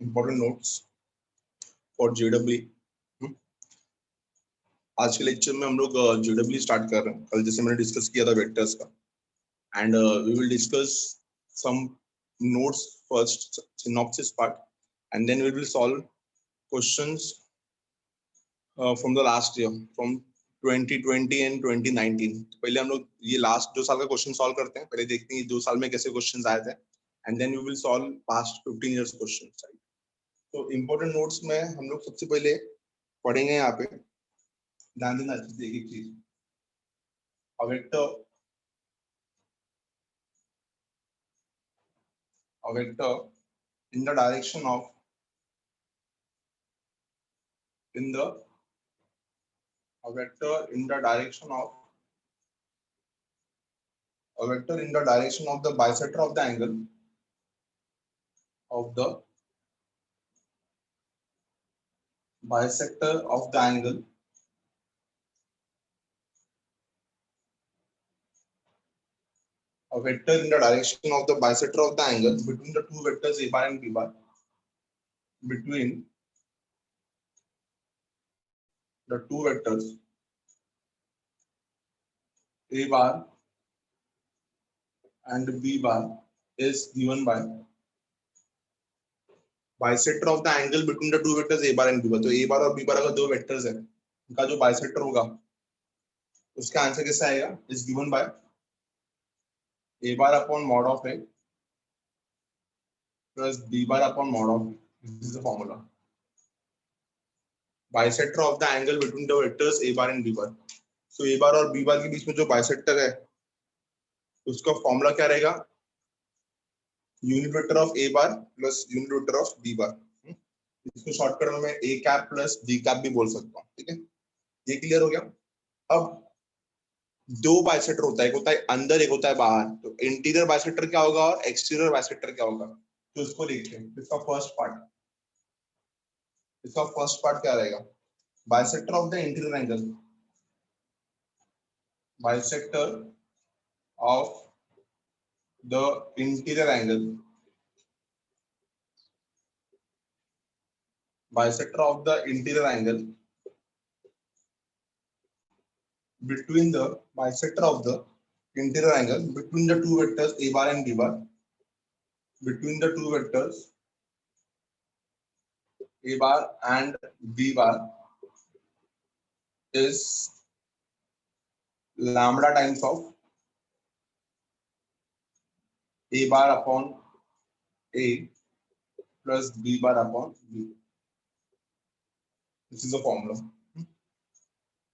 important notes for JEE। आज के lecture में हम लोग JEE स्टार्ट कर रहे हैं। कल जैसे मैंने डिस्कस किया था वेक्टर्स का, and we will discuss some notes first, synopsis part, and then we will solve questions from the last year, from 2020 and 2019। पहले हम लोग ये लास्ट 2 साल का क्वेश्चन सॉल्व करते हैं, पहले देखते हैं 2 साल में कैसे क्वेश्चंस आए थे, and then we will solve past 15 years questions. तो इंपॉर्टेंट नोट्स में हम लोग सबसे पहले पढ़ेंगे यहाँ पे, ध्यान देना अच्छे से एक चीज, a vector in the direction of a vector in the direction of the bisector of the angle of the bisector of the angle a vector in the direction of the bisector of the angle between the two vectors a bar and b bar, between the two vectors a bar and b bar is given by bisector of the angle between the two vectors a bar and b bar। तो a bar और b bar अगर 2 vectors है, उनका जो bisector होगा उसका answer कैसे आएगा? Is given bye a bar upon mod of a plus b bar upon mod of b। This is the formula. Bisector of the angle between the vectors a bar and b bar। So a bar और b bar के बीच में जो bisector है उसका formula क्या रहेगा? Unit vector of a bar plus unit vector of b bar। इसको shortcut में मैं a cap plus b cap भी बोल सकता हूँ। ठीक है, ये क्लियर हो गया। अब 2 बाइसेक्टर होता है, एक होता है अंदर, एक होता है बाहर। तो इंटीरियर बाइसेक्टर क्या होगा और एक्सटीरियर बाइसेक्टर क्या होगा, तो इसको देखते हैं। इसका फर्स्ट पार्ट क्या रहेगा? Bisector of the interior angle, bisector of the interior angle, bisector of the interior angle between the bisector of the interior angle between the two vectors a bar and b bar, between the two vectors a bar and b bar is lambda times of a bar upon a plus b bar upon b। This is the formula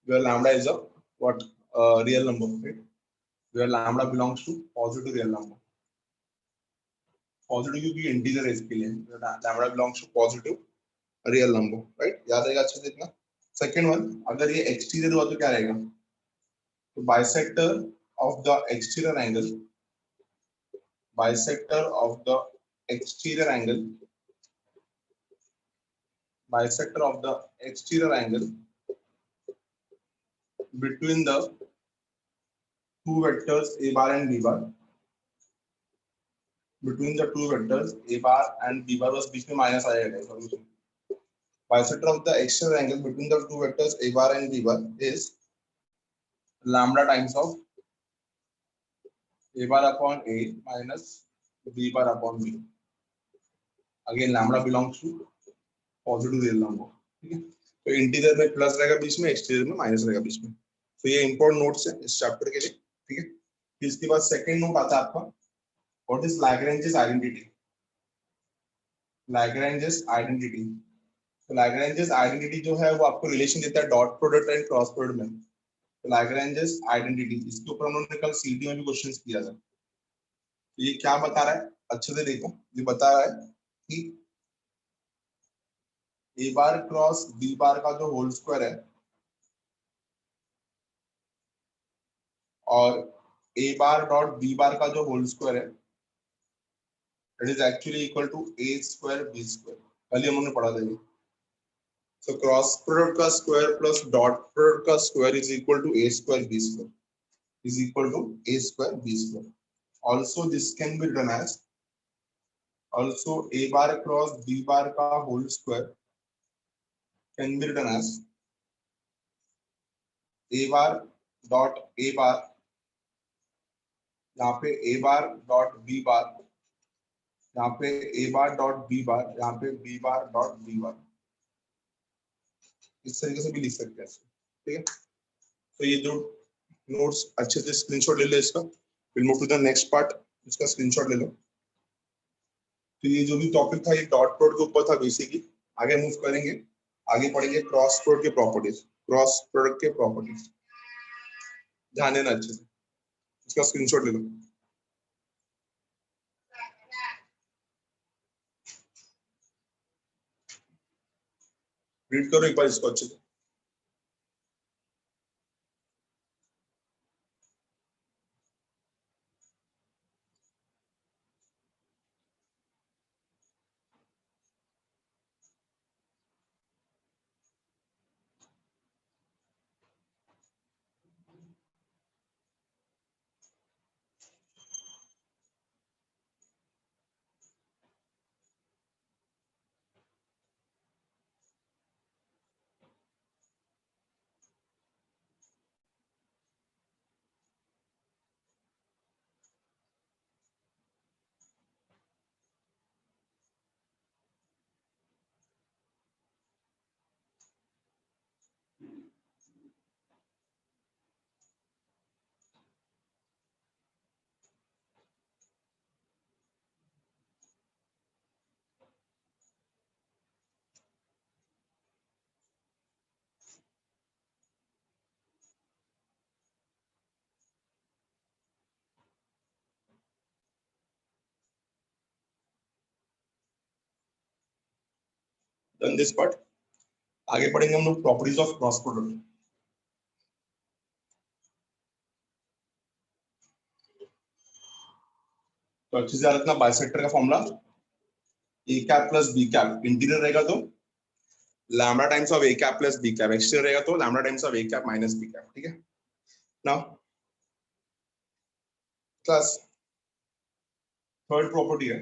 where lambda is a what real number, right? Where lambda belongs to positive real number, positive क्योंकि integer है इसके लिए, lambda belongs to positive real number, right? याद रहेगा अच्छे से इतना। Second one, अगर ये एक्सटीरियर हुआ तो क्या रहेगा? तो bisector of the exterior angle, bisector of the exterior angle, bisector of the exterior angle between the two vectors a bar and b bar, between the two vectors a bar and b bar, बस बीच में minus आ जाएगा solution. Bisector of the exterior angle between the two vectors a bar and b bar is lambda times of a bar upon a minus b bar upon b। Again lambda belongs to positive real number। ठीक है, तो interior में plus रहेगा बीच में, exterior में minus रहेगा बीच में। तो ये इंपॉर्टेंट नोट्स है इस चैप्टर के लिए। ठीक है, फिर इसके बाद सेकंड नोट आता है आपका, what is Lagrange's identity. Lagrange's identity, तो लैग्रेंजेस आइडेंटिटी जो है वो आपको रिलेशन देता है dot product and cross product में। तो लैग्रेंजेस आइडेंटिटी, इसके ऊपर हम लोगों ने कल सीडी में भी क्वेश्चंस किया था। तो ये क्या बता रहा है, अच्छे से देखो। ये बता रहा है कि ए बार क्रॉस बी बार का जो होल स्क्वायर है और ए बार डॉट बी बार का जो होल स्क्वायर है, it is actually equal to A square B square. कल हमने पढ़ा था ये। So cross product का square plus dot product का square is equal to a square b square, is equal to a square b square। Also this can be written as also A bar cross B bar का whole square can be written as A bar dot A bar, यहाँ पे ए bar dot B bar, यहाँ पे ए bar dot B bar, यहाँ पे B bar dot B bar. इस तरीके से भी लिख सकते हैं, ठीक है। तो ये दो नोट्स अच्छे से स्क्रीनशॉट ले लो इसका। Will move to the next part, इसका स्क्रीनशॉट ले लो। तो ये जो भी टॉपिक था ये डॉट प्रोडक्ट के ऊपर था बेसिकली। आगे मूव करेंगे, आगे पढ़ेंगे क्रॉस प्रोडक्ट के प्रॉपर्टीज, क्रॉस प्रोडक्ट के प्रॉपर्टीज ध्यान देना अच्छे से, इसका स्क्रीनशॉट ले लो। रीड करो एक बार इसको अच्छे से। Done this part. आगे पढ़ेंगे हम लोग प्रॉपर्टीज ऑफ क्रॉस प्रोडक्ट। तो अच्छे से याद रखना, बाइसेक्टर का formula A cap plus B cap, interior रहेगा तो lambda times of A cap plus B cap, exterior रहेगा तो lambda times of A cap minus B cap, ठीक है। नाउ क्लास थर्ड प्रॉपर्टी है,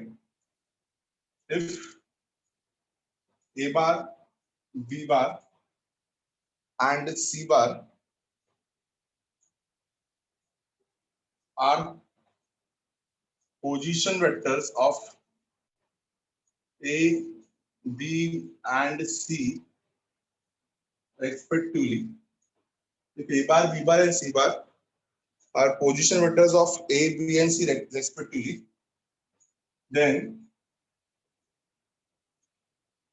if A bar B bar and C bar are position vectors of A, B and C respectively. If A bar, B bar and C bar are position vectors of A, B and C respectively, then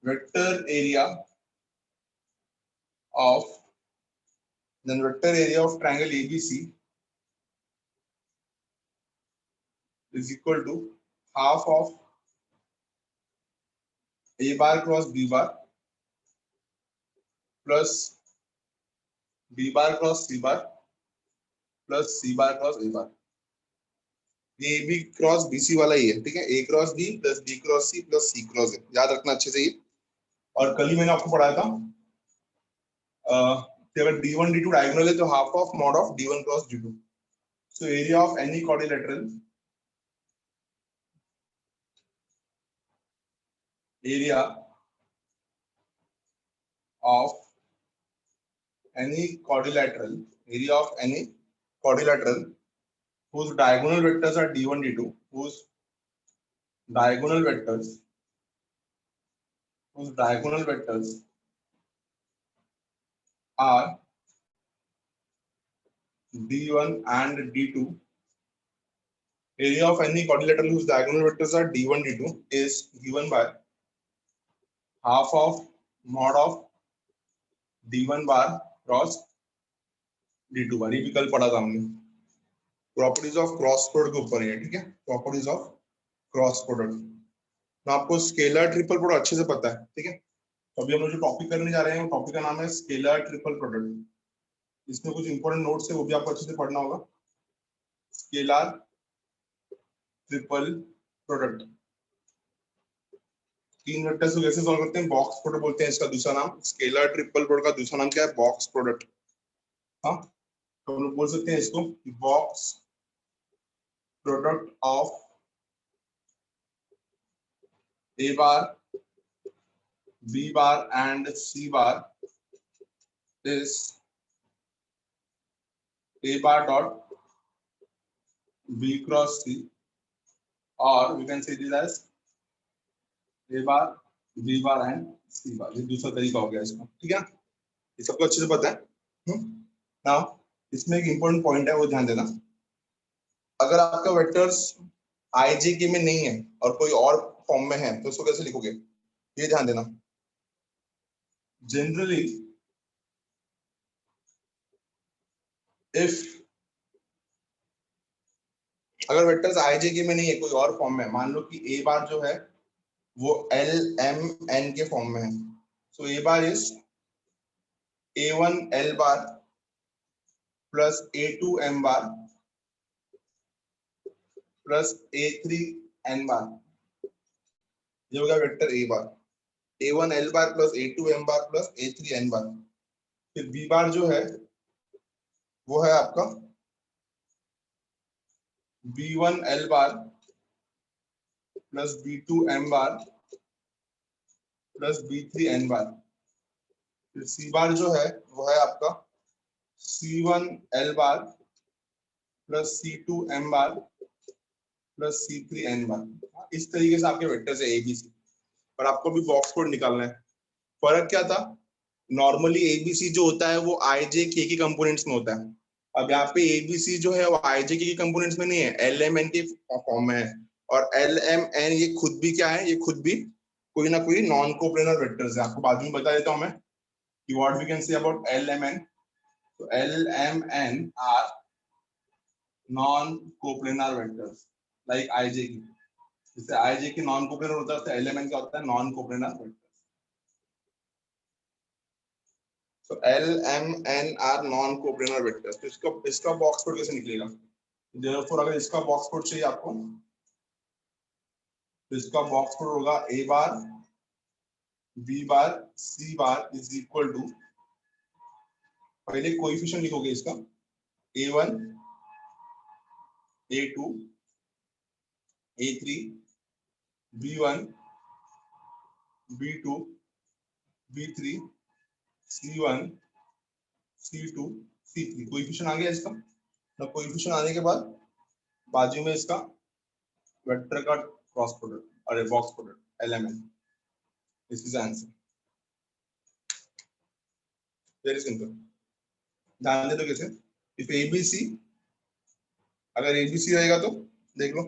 vector area of triangle ABC is equal to half of A bar cross B bar plus B bar cross C bar plus C bar cross A bar. ये B cross BC वाला ही है, ठीक है। A cross B plus B cross C plus C cross A, याद रखना अच्छे से ये। और कल ही मैंने आपको पढ़ाया था अगर d1 d2 डायगोनल है तो half of mod of d1 cross d2। So area of any quadrilateral, area of any quadrilateral, area of any quadrilateral whose diagonal vectors are d1 d2, whose diagonal vectors are d1 and d2, area of any quadrilateral whose diagonal vectors are d1 d2 is given by half of mod of d1 bar cross d2 bar। ये भी कल पढ़ा था हमने, properties of cross product के ऊपर है, ठीक है। प्रॉपर्टीज ऑफ क्रॉस प्रोडक्ट, तो आपको स्केलर ट्रिपल प्रोडक्ट अच्छे से पता है, ठीक है। तो अभी हम लोग जो टॉपिक करने जा रहे हैं, टॉपिक का नाम है स्केलर ट्रिपल प्रोडक्ट। इसमें कुछ इंपॉर्टेंट नोट्स है, वो भी आपको अच्छे से पढ़ना होगा। स्केलर ट्रिपल प्रोडक्ट, तीन वेक्टर्स को कैसे सॉल्व करते हैं, बॉक्स प्रोडक्ट बोलते हैं इसका दूसरा नाम। स्केलर ट्रिपल प्रोडक्ट का दूसरा नाम क्या है, बॉक्स प्रोडक्ट। हाँ, तो हम लोग बोल सकते हैं इसको box product of A bar, B bar and C bar is A bar dot B cross C, or we can say this as A bar, B bar and C bar. ये दूसरा तरीका हो गया इसका, ठीक है ना? ये सबको अच्छे से पता है। नाउ इसमें एक इम्पोर्टेंट पॉइंट है, वो ध्यान देना। अगर आपका वेक्टर्स IJK में नहीं है और कोई और फॉर्म में है तो उसको कैसे लिखोगे, ये ध्यान देना। जनरली इफ अगर वेक्टर्स IJK में नहीं है, कोई और फॉर्म में, मान लो कि A बार जो है वो LMN के फॉर्म में है, सो A bar is A1 L bar plus A2 M bar plus A3 N बार, ये हो गया vector A bar. A1 L bar plus A2 M bar plus A3 N बार। फिर B बार जो है वो है आपका B1 L बार प्लस B2 M बार plus B3 N बार। फिर C बार जो है वो है आपका C1 L बार प्लस C2 M बार प्लस C3 N बार। इस तरीके से आपके वेक्टर्स है ABC, और आपको भी बॉक्स कोड निकालना है। फर्क क्या था, नॉर्मली ABC जो होता है वो IJK के कंपोनेंट्स में होता है। अब यहाँ पे ABC जो है वो IJK के कंपोनेंट्स में नहीं है, LMN के फॉर्म में है। और LMN ये खुद भी क्या है, ये खुद भी कोई ना कोई नॉन कोप्लेनर वेक्टर्स है। आपको बाद में बता देता हूँ मैं कि what we can say about LMN। तो LMN are non coplanar vectors like IJK। जैसे IJK नॉन कोप्लेनर होता है, LMN क्या होता है, नॉन कोप्लेनर वेक्टर्स। तो LMN are non coplanar vectors. तो इसका बॉक्स कोड कैसे निकलेगा? Therefore, अगर इसका बॉक्स कोड चाहिए आपको तो इसका बॉक्स कोड होगा A bar B bar C bar is equal to, पहले कोएफिशिएंट लिखोगे इसका A1 A2 A3 B1 B2 B3 C1 C2 C3। Coefficient आ गया इसका। तो कोएफिशिएंट आने के बाद बाजू में इसका वेक्टर का क्रॉस प्रोडक्ट, अरे box product LMN। This is answer, very simple. ध्यान दे तो कैसे, इफ ABC, अगर ABC रहेगा तो देख लो,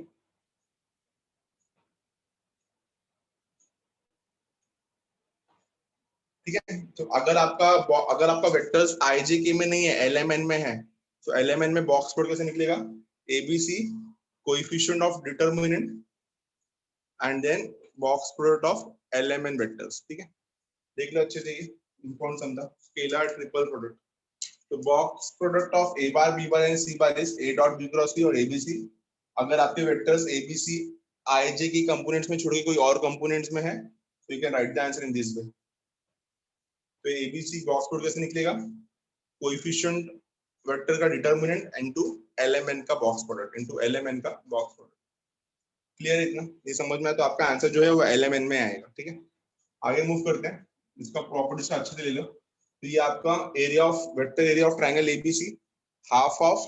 ठीक है। तो अगर आपका वेक्टर्स IJK में नहीं है, LMN में है, तो LMN में बॉक्स प्रोडक्ट कैसे निकलेगा? ABC coefficient of determinant and then box product of LMN vectors, ठीक है। देख लो अच्छे से, ये इंपॉर्टेंट समझा, स्केलर ट्रिपल प्रोडक्ट। तो box product of A bar B bar and C bar is A dot B cross C और ABC। अगर आपके वेक्टर्स ABC IJK कंपोनेंट्स में छोड़ के कोई और कंपोनेंट्स में है तो you can write the answer in this way. तो ABC बॉक्स प्रोडक्ट कैसे निकलेगा? कोएफिशिएंट वेक्टर का डिटरमिनेंट इनटू LMN का बॉक्स प्रोडक्ट इनटू LMN का बॉक्स प्रोडक्ट। क्लियर है इतना? ये समझ में आया तो आपका आंसर जो है वो LMN में आएगा, ठीक है। आगे मूव करते हैं, इसका प्रॉपर्टीज का अच्छे से ले लो। तो ये आपका area of vector area of triangle ABC half of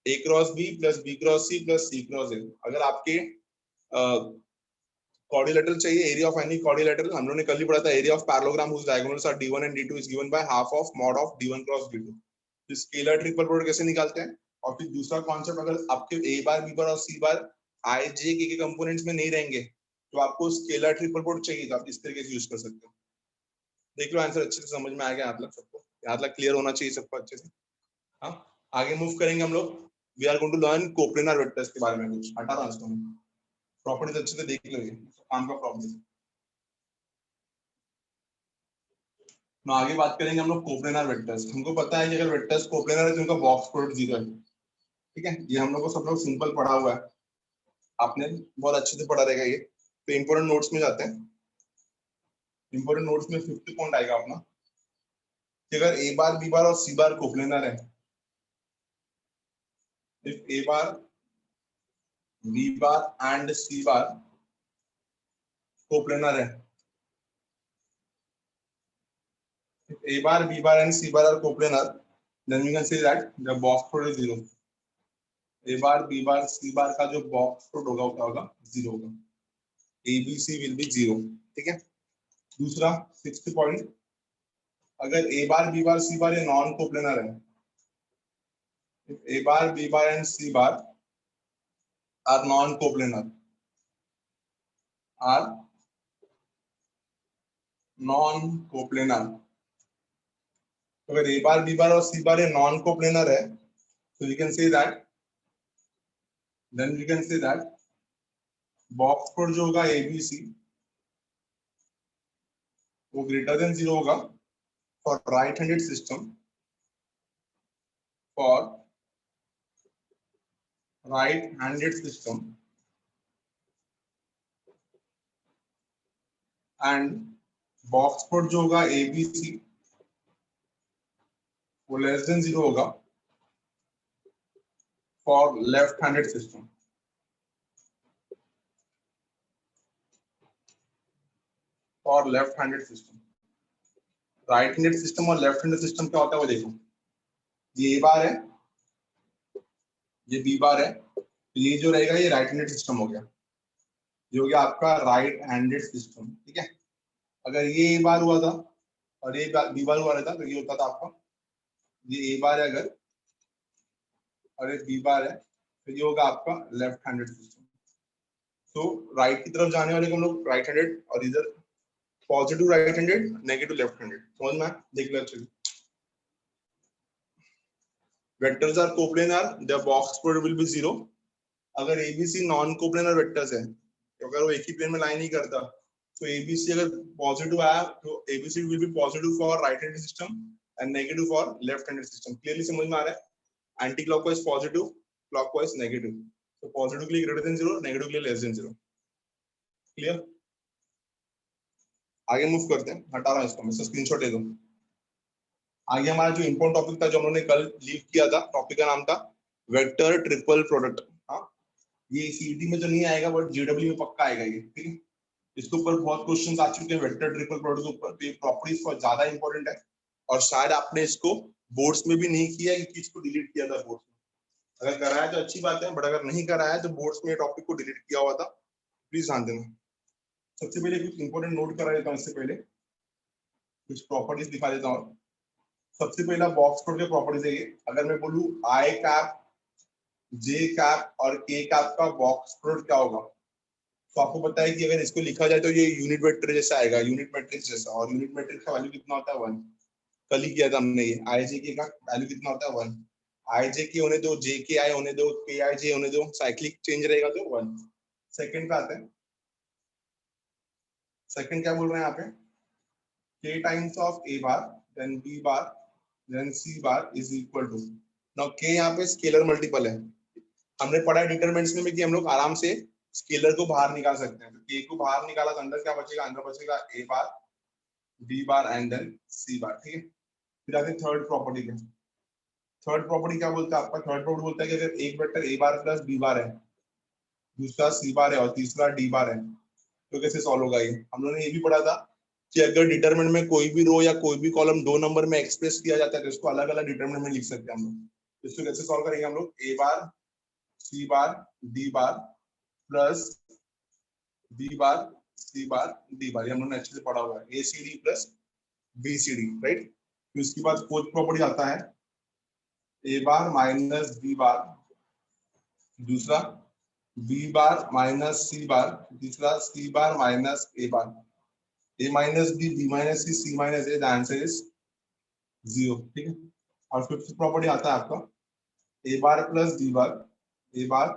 A cross B plus B cross C plus C cross A। अगर आपके क्वाड्रिलेटरल चाहिए, एरिया ऑफ एनी क्वाड्रिलेटरल, हम लोगों ने कल ही पढ़ा था, area of parallelogram whose diagonals are D1 and D2 is given by half of mod of D1 cross D2। तो स्केलर ट्रिपल प्रोडक्ट कैसे निकालते हैं? और फिर दूसरा कॉन्सेप्ट, अगर आपके A बार B बार और C बार IJK के कंपोनेंट्स में नहीं रहेंगे तो आपको स्केलर ट्रिपल प्रोडक्ट चाहिए, तो आप इस तरीके से यूज कर सकते हो। देख लो आंसर अच्छे से समझ में आ गया आप लोग सबको, यहाँ तक क्लियर होना चाहिए सबको अच्छे से। हाँ, आगे मूव करेंगे हम लोग। We are going to learn coplanar vectors के बारे में कुछ। हटा रहा हूं, प्रॉपर्टीज अच्छे से देख लो, ये काम का प्रॉब्लम। ना आगे बात करेंगे हम लोग कोप्लेनर वेक्टर्स। हमको पता है कि अगर वेक्टर्स कोप्लेनर है तो उनका बॉक्स प्रोडक्ट 0 है, ठीक है। ये हम लोग को सब लोग सिंपल पढ़ा हुआ है, आपने बहुत अच्छे से पढ़ा रहेगा ये। तो इंपोर्टेंट नोट्स में जाते हैं। इंपोर्टेंट नोट्स में 50 पॉइंट आएगा अपना कि अगर A बार B बार और C बार कोप्लेनर है, if A bar B bar and C bar coplanar है, A bar, B bar and C bar are coplanar, then we can say that the box product is 0. A bar, B bar, C bar का जो box product होगा वो क्या होगा, 0 होगा. A, B, C will be 0. ठीक है. दूसरा 6th पॉइंट, अगर A bar, B bar, C bar ये नॉन कोप्लेनर है, A bar, B bar and C bar are non coplanar, are non coplanar. अगर A bar, B bar और C bar ये non coplanar है, so we can say that, then we can say that box product जो होगा ABC वो greater than 0 होगा for right handed system, for right handed system, and box product जो होगा ABC वो less than 0 होगा for left handed system. For left handed system, right handed system और left handed system क्या होता है वो देखो, ये A बार है, ये B बार है, तो ये जो रहेगा ये राइट हैंडेड सिस्टम हो गया, ये हो गया आपका राइट हैंडेड सिस्टम. ठीक है. अगर ये A बार हुआ था और ये B बार हुआ रहता तो ये होता था आपका, ये A बार है अगर और ये B बार है तो ये होगा आपका लेफ्ट हैंडेड सिस्टम. तो राइट की तरफ जाने वाले को हम लोग राइट हैंडेड, और इधर positive right handed, negative left handed. समझ में देख लो. Actually vectors are coplanar, there box product will be 0. अगर ABC नॉन कोप्लेनर वेक्टर्स है, तो अगर वो एक ही प्लेन में लाइन नहीं करता तो ABC अगर पॉजिटिव आया तो ABC will be positive for right handed system and negative for left handed system. Clearly समझ में आ रहा है. Anti clockwise positive, clockwise negative. तो पॉजिटिव के लिए ग्रेटर देन 0, नेगेटिव के लिए लेस देन 0. क्लियर. आगे मूव करते हैं. हटा रहा हूं इसको, मैं स्क्रीनशॉट ले दो. आगे हमारा जो इंपॉर्टेंट टॉपिक था जो हम लोगों ने कल लीव किया था, टॉपिक का नाम था वेक्टर ट्रिपल प्रोडक्ट. हाँ, ये सीईटी में तो नहीं आएगा बट जेडब्ल्यू में पक्का आएगा ये. ठीक है. इसके ऊपर बहुत क्वेश्चंस आ चुके हैं वेक्टर ट्रिपल प्रोडक्ट के ऊपर, तो ये प्रॉपर्टीज बहुत ज्यादा इंपॉर्टेंट है और शायद आपने इसको बोर्ड्स में भी नहीं किया क्योंकि इसको डिलीट किया था बोर्ड्स में. अगर कराया तो अच्छी बात है, बट अगर नहीं कराया तो बोर्ड्स में टॉपिक को डिलीट किया हुआ था, प्लीज ध्यान देना. सबसे पहले कुछ इंपॉर्टेंट नोट करा देता हूँ, इससे पहले कुछ प्रॉपर्टीज दिखा देता हूँ. सबसे पहला बॉक्स प्रोडक्ट के प्रॉपर्टीज है ये. अगर मैं बोलूं आई कैप, जे कैप और के कैप का बॉक्स प्रोडक्ट क्या होगा, तो आपको पता है कि अगर इसको लिखा जाए तो ये यूनिट वेक्टर जैसा आएगा, यूनिट मैट्रिक्स जैसा. और यूनिट मैट्रिक्स का वैल्यू कितना होता है 1. कल ही किया था हमने ये. आई जे के का वैल्यू कितना होता है 1. आई जे के होने दो, जे के आई होने दो, के आई जे होने दो, साइक्लिक चेंज रहेगा तो 1. सेकंड पे आते हैं. सेकंड क्या बोल रहे हैं यहाँ पे, k times of a bar then b bar then c bar is equal to. Now k यहाँ पे स्केलर मल्टीपल है. हमने पढ़ा है डिटरमिनेंट्स में कि हम लोग आराम से स्केलर को बाहर निकाल सकते हैं. तो k को बाहर निकाला तो अंदर क्या बचेगा, अंदर बचेगा a bar, b bar and then c bar. ठीक है. फिर आते हैं थर्ड प्रॉपर्टी पे. थर्ड प्रॉपर्टी क्या बोलता है आपका, थर्ड प्रॉपर्टी बोलता है कि अगर एक vector a bar plus b बार है, दूसरा c बार है और तीसरा d बार है, तो कैसे सॉल्व होगा ये. हम लोगों ने ये भी पढ़ा था कि अगर डिटरमिनेंट में कोई भी रो या कोई भी कॉलम 2 नंबर में एक्सप्रेस किया जाता है तो इसको अलग अलग डिटरमिनेंट में लिख सकते हैं हम लोग. इसको कैसे सॉल्व करेंगे हम लोग, a bar, c bar, d bar plus b bar, c bar, d बार. ये हम लोगों ने अच्छे से पढ़ा हुआ है, acd प्लस bcd. राइट. तो इसके बाद फोर्थ प्रॉपर्टी आता है a बार माइनस b बार, दूसरा b बार माइनस c बार, तीसरा c bar minus a bar. a minus b, b minus c, c minus a, the answer is 0. ठीक है. और फिफ्थ प्रॉपर्टी आता है आपका a bar plus b bar, a bar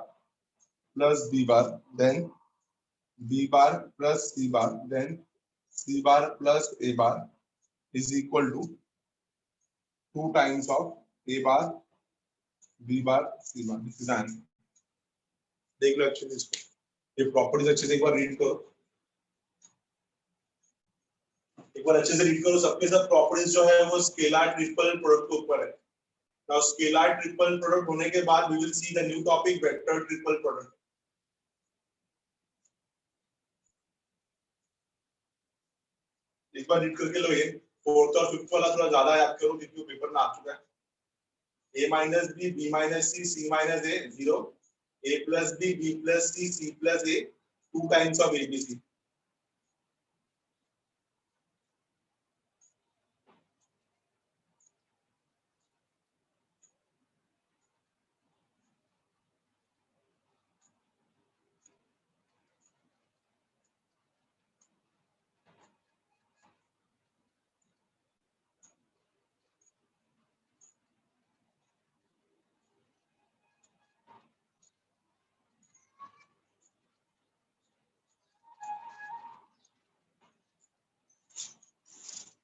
plus b bar then b bar plus c bar then c bar plus a bar is equal to 2 times of a bar, b bar, c bar. This is answer. देख लो अच्छे से इसको, ये properties अच्छे से एक बार रीड करो. एक बार अच्छे से रीड करो. सबके सब प्रॉपर्टीज जो है वो स्केलर ट्रिपल प्रोडक्ट के ऊपर है. नाउ स्केलर ट्रिपल प्रोडक्ट होने के बाद we will see the new topic vector triple product. एक बार रीड करके लो ये। फोर्थ और फिफ्थ वाला थोड़ा ज्यादा याद करो क्योंकि पेपर में आ चुका है। a minus b, b minus c, c minus a, 0, a plus b, b plus c, c plus a, 2 times of abc.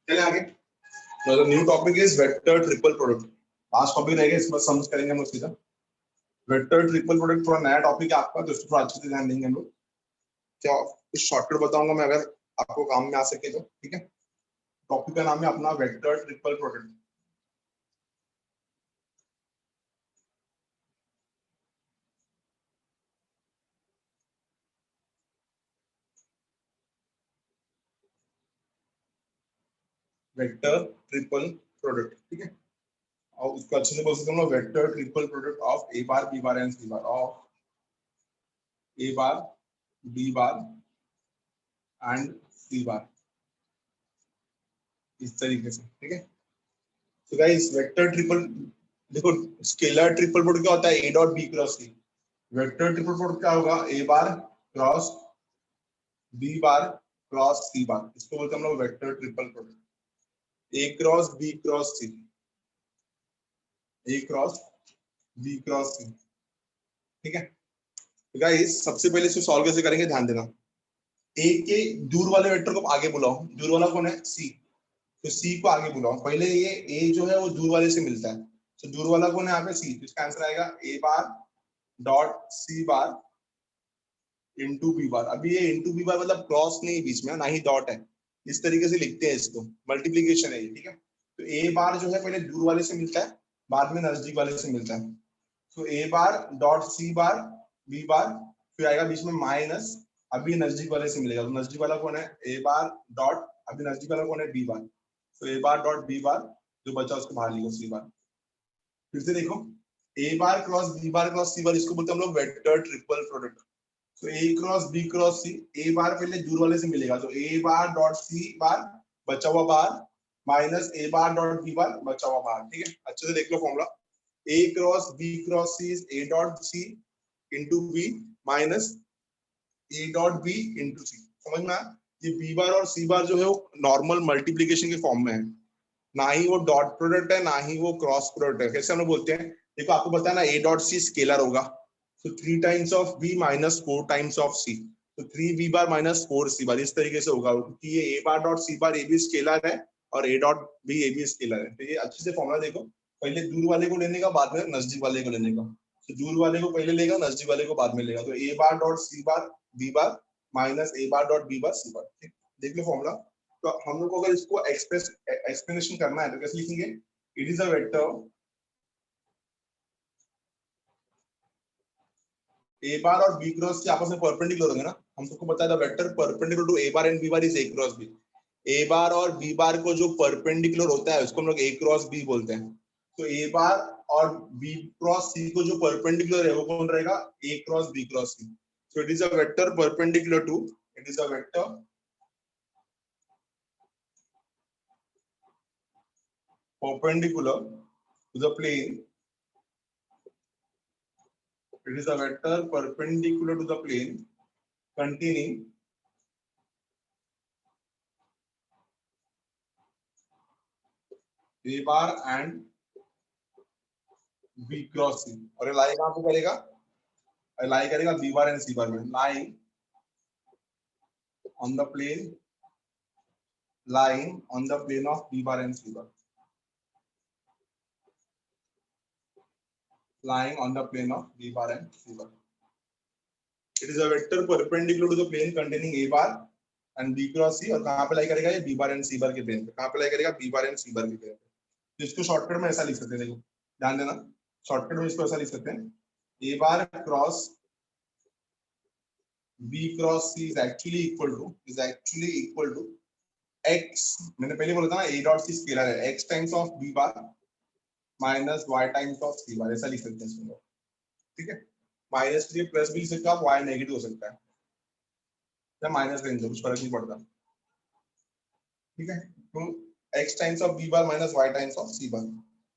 चलिए आगे। The new topic is vector triple product. Last topic रहेगा, इस बार समझ करेंगे हम लोग सीधा। वेक्टर ट्रिपल प्रोडक्ट थोड़ा नया टॉपिक है आपका, तो इसको थोड़ा अच्छे से ध्यान देंगे हम लोग। क्या कुछ शॉर्टकट बताऊंगा मैं, अगर आपको काम में आ सके तो, ठीक है। टॉपिक का नाम है अपना vector triple product. Vector triple product, ठीक है। और उसको अच्छे से बोल सकते हैं vector triple product of A bar B bar and C bar, of A bar B bar and C bar, इस तरीके से, ठीक है। तो गाइस वेक्टर ट्रिपल, देखो स्केलर ट्रिपल प्रोडक्ट क्या होता है, A dot B cross C. Vector triple product क्या होगा, A bar cross B bar cross सी बार, इसको बोलते हैं हम लोग वेक्टर ट्रिपल प्रोडक्ट। ए क्रॉस बी क्रॉस सी, ए क्रॉस बी क्रॉस सी, ठीक है। तो गाइस सबसे पहले इसको सॉल्व कैसे करेंगे ध्यान देना। ए के दूर वाले वेक्टर को आगे बुलाओ, दूर वाला कौन है, सी। तो सी को आगे बुलाओ, पहले ये ए जो है वो दूर वाले से मिलता है, तो दूर वाला कौन है यहाँ पे, सी। तो इसका आंसर आएगा ए bar dot C bar into B bar. अभी ये इंटू बी बार मतलब क्रॉस नहीं बीच में, ना ही डॉट है, इस तरीके से लिखते हैं इसको, मल्टीप्लीकेशन है ये, ठीक है। तो ए बार जो है पहले दूर वाले से मिलता है, बाद में नजदीक वाले से मिलता है। तो ए बार डॉट सी बार बी बार, फिर आएगा बीच में माइनस, अभी नजदीक वाले से मिलेगा, तो नजदीक वाला कौन है, ए बार डॉट, अभी नजदीक वाला कौन है, बी बार। तो ए बार डॉट बी बार, जो बचा उसको बाहर लिखो, सी बार। फिर से देखो, ए bar cross B bar cross सी बार, इसको बोलते हैं हम लोग वेक्टर ट्रिपल प्रोडक्ट। तो ए क्रॉस बी क्रॉस सी, ए बार पहले दूर वाले से मिलेगा, तो ए बार डॉट सी बार बचा हुआ bar, minus A bar dot B bar बचा हुआ बार, ठीक है। अच्छे से देख लो formula, A cross B cross C is A dot C into B minus A dot B into C. समझ में आया? ये बी बार और सी बार जो है वो नॉर्मल मल्टीप्लीकेशन के फॉर्म में है, ना ही वो डॉट प्रोडक्ट है, ना ही वो क्रॉस प्रोडक्ट है। कैसे हम लोग बोलते हैं, देखो आपको पता है ना, ए डॉट सी स्केलर होगा, तो 3 times of B minus 4 times of C, तो 3 बी बार माइनस 4 सी बार, इस तरीके से होगा, क्योंकि ये ए बार डॉट सी बार ए भी स्केलर है और ए डॉट बी ए भी स्केलर है। तो ये अच्छे से फॉर्मूला देखो, पहले दूर वाले को लेने का, बाद में नजदीक वाले को लेने का। तो दूर वाले को पहले लेगा, नजदीक वाले को बाद में लेगा। तो ए bar dot C bar B bar minus A bar dot B बार सी बार, ठीक। देख लो फॉर्मूला। तो हम लोग को अगर इसको एक्सप्लेनेशन करना है तो कैसे लिखेंगे, it is a vector A bar और बी क्रॉस सी आपस में परपेंडिकुलर होंगे ना, हम सबको पता है the vector perpendicular to A bar and B bar is A cross B. A bar और बी बार को जो परपेंडिकुलर होता है उसको हम लोग ए क्रॉस बी बोलते हैं। तो ए बार और बी क्रॉस सी को जो परपेंडिकुलर है वो कौन रहेगा, A cross B cross C. So it is a vector perpendicular to, it is a vector perpendicular to the plane, it is a vector perpendicular to the plane containing a bar and b cross c। और ये लाई कहां पे करेगा, लाई करेगा b bar and c बार में, लाई on the plane, lying on the plane of b bar and c bar, lying on the plane of b bar and c bar। It is a vector perpendicular to the plane containing a bar and b cross c, और कहां पे लाई करेगा ये b bar and c बार के plane पे, कहां पे लाई करेगा b बार एंड c बार के प्लेन पे। तो इसको शॉर्टकट में ऐसा लिख सकते हैं, देखो ध्यान देना, शॉर्टकट में इसको ऐसा लिख सकते हैं, a bar cross b cross c is actually equal to x, मैंने पहले बोला था ना a डॉट c स्केलर है, x times of b bar minus y times of c बार, ऐसा लिख सकते हैं इसको, ठीक है। माइनस के लिए प्लस भी लिख सकते हो आप, y नेगेटिव हो सकता है या माइनस रेंज, कुछ फर्क नहीं पड़ता, ठीक है। तो x times of b bar minus y times of c बार।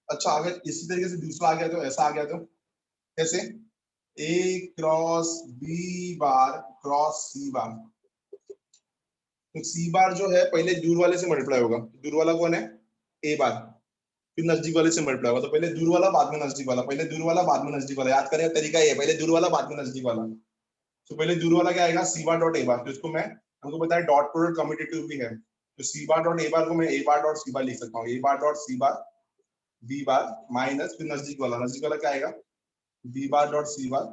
अच्छा, अगर इसी तरीके से दूसरा आ गया तो ऐसा आ गया तो कैसे, a cross b bar cross c बार। तो c बार जो है पहले दूर वाले से मल्टीप्लाई होगा, दूर वाला कौन है, a बार, फिर नजदीक वाले से मल्टीप्लाई होगा, तो पहले दूर वाला बाद में नजदीक वाला, पहले दूर वाला बाद में नजदीक वाला, याद करें तरीका ये, पहले दूर वाला बाद में नजदीक वाला। तो पहले दूर वाला क्या आएगा, सी बार डॉट ए बार, तो इसको मैं, हमको पता है डॉट प्रोडक्ट कम्यूटेटिव भी है, तो सी बार डॉट ए बार को मैं ए बार डॉट सी बार लिख सकता हूँ, ए बार डॉट सी बार बी बार माइनस फिर नजदीक वाला क्या आएगा, बी बार डॉट सी बार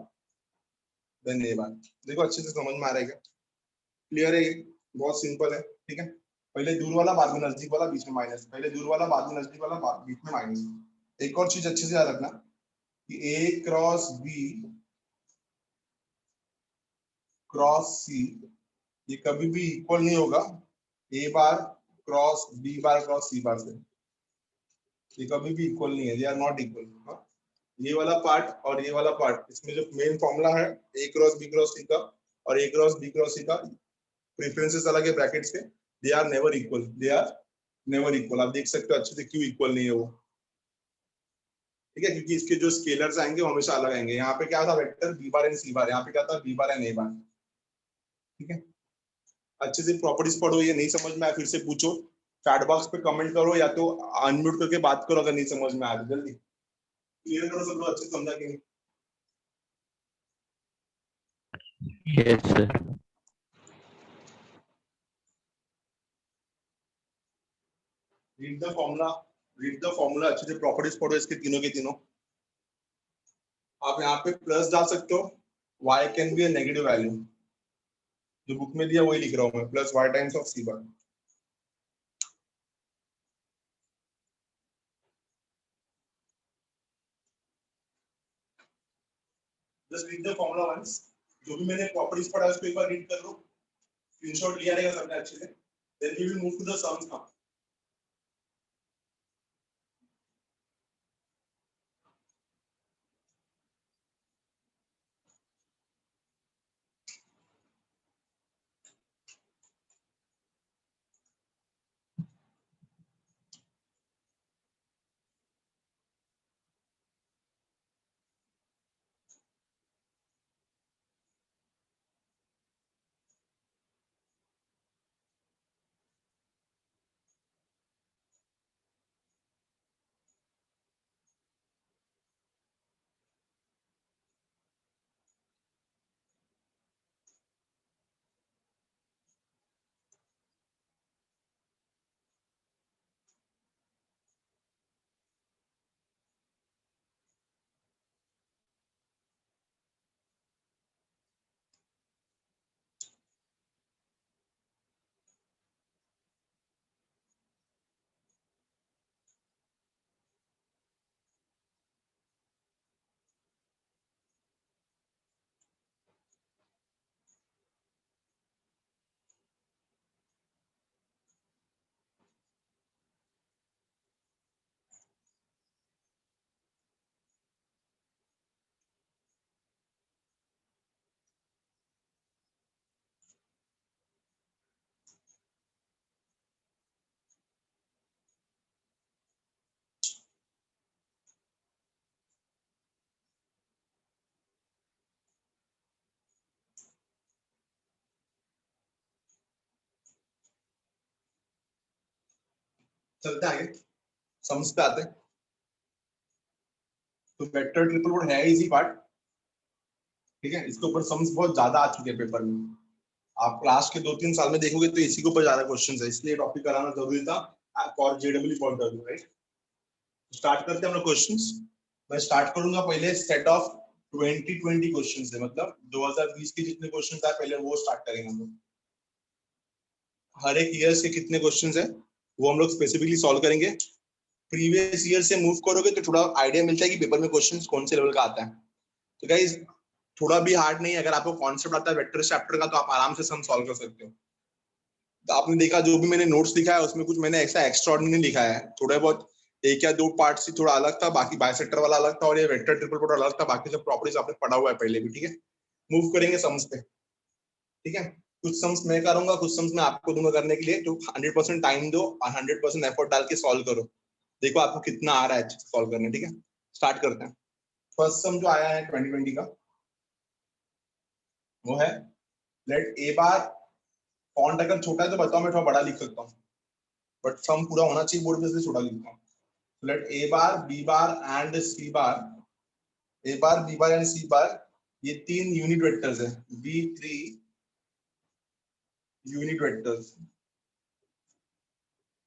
देन ए बार। देखो अच्छे से समझ में आ रहा है क्या, क्लियर है ये, बहुत सिंपल है, ठीक है। पहले दूर वाला बाद में नजदीक वाला बीच में माइनस, पहले दूर वाला बाद में नजदीक वाला बीच में माइनस। एक और चीज अच्छे से याद रखना कि ए क्रॉस बी क्रॉस सी ये कभी भी इक्वल नहीं होगा A bar cross B bar cross सी बार से, ये कभी भी इक्वल नहीं है, दे आर नॉट इक्वल। ये वाला पार्ट और ये वाला पार्ट, इसमें जो मेन फॉर्मूला है A cross B cross C का और A cross B cross C का, प्रेफरेंसेस अलग है ब्रैकेट्स के, they are never equal, they are never equal. आप देख सकते हो अच्छे से क्यों इक्वल नहीं है वो, ठीक है, क्योंकि इसके जो स्केलर्स आएंगे वो हमेशा अलग आएंगे। यहाँ पे क्या था, vector B bar and C बार, यहाँ पे क्या था, बी बार एंड ए बार, ठीक है। अच्छे से प्रॉपर्टीज पढ़ो, ये नहीं समझ में आया फिर से पूछो, चैट बॉक्स पे कमेंट करो या तो अनम्यूट करके बात करो अगर नहीं समझ में आया, जल्दी क्लियर करो सब लोग, अच्छे से समझा कि नहीं। Yes sir. Read the formula, read the formula, अच्छे से प्रॉपर्टीज पढ़ो इसके तीनों के तीनों। आप यहाँ पे प्लस डाल सकते हो, y can be a negative value, जो बुक में दिया वही लिख रहा हूँ मैं, plus y times of C bar. Just read the formula once, जो भी मैंने प्रॉपर्टीज पढ़ा उसको एक बार रीड कर लो, स्क्रीनशॉट लिया रहेगा सबने अच्छे से, then we will move to the sums now. चलते आगे, सम्स पे आते हैं। तो वेक्टर ट्रिपल वर्ड है इजी पार्ट, ठीक है, इसके ऊपर सम्स बहुत ज्यादा आ चुके हैं पेपर में, आप क्लास के 2-3 साल में देखोगे तो इसी के ऊपर ज्यादा क्वेश्चंस है, इसलिए टॉपिक कराना जरूरी था for JW point of view, right. Start करते हैं अपना क्वेश्चंस। मैं स्टार्ट करूंगा पहले सेट ऑफ 2020 क्वेश्चंस से, मतलब 2020 के जितने क्वेश्चंस आए पहले वो स्टार्ट करेंगे हम लोग। हर एक ईयर से कितने क्वेश्चंस है वो हम लोग स्पेसिफिकली सॉल्व करेंगे। प्रीवियस ईयर से मूव करोगे तो थोड़ा आइडिया मिलता है कि पेपर में क्वेश्चंस कौन से लेवल का आता है। तो गाइस थोड़ा भी हार्ड नहीं है, अगर आपको कॉन्सेप्ट आता है वेक्टर चैप्टर का तो आप आराम से सम सॉल्व कर सकते हो। तो आपने देखा जो भी मैंने नोट्स लिखा है उसमें कुछ मैंने ऐसा एक्स्ट्राऑर्डिनरी लिखा है, थोड़ा बहुत एक या दो पार्ट से थोड़ा अलग था, बाकी बाइसेक्टर वाला अलग था और ये वेक्टर ट्रिपल प्रोडक्ट अलग था, बाकी सब प्रॉपर्टीज आपने पढ़ा हुआ है पहले भी, ठीक है। मूव करेंगे सम्स पे, ठीक है। कुछ सम्स मैं करूंगा, कुछ सम्स मैं आपको दूंगा करने के लिए, तो 100% टाइम दो और 100% एफर्ट डाल के सॉल्व करो, देखो आपको कितना आ रहा है सॉल्व करने, ठीक है। स्टार्ट करते हैं। फर्स्ट सम जो आया है 2020 का वो है लेट ए बार, फॉन्ट अगर छोटा है तो बताओ, मैं थोड़ा बड़ा लिख सकता हूँ, बट सम पूरा होना चाहिए बोर्ड पे, इसलिए छोटा लिखता हूँ। Let A bar B bar and C bar, A bar B bar and C bar, ये तीन यूनिट वेक्टर्स है, V3 unit vectors,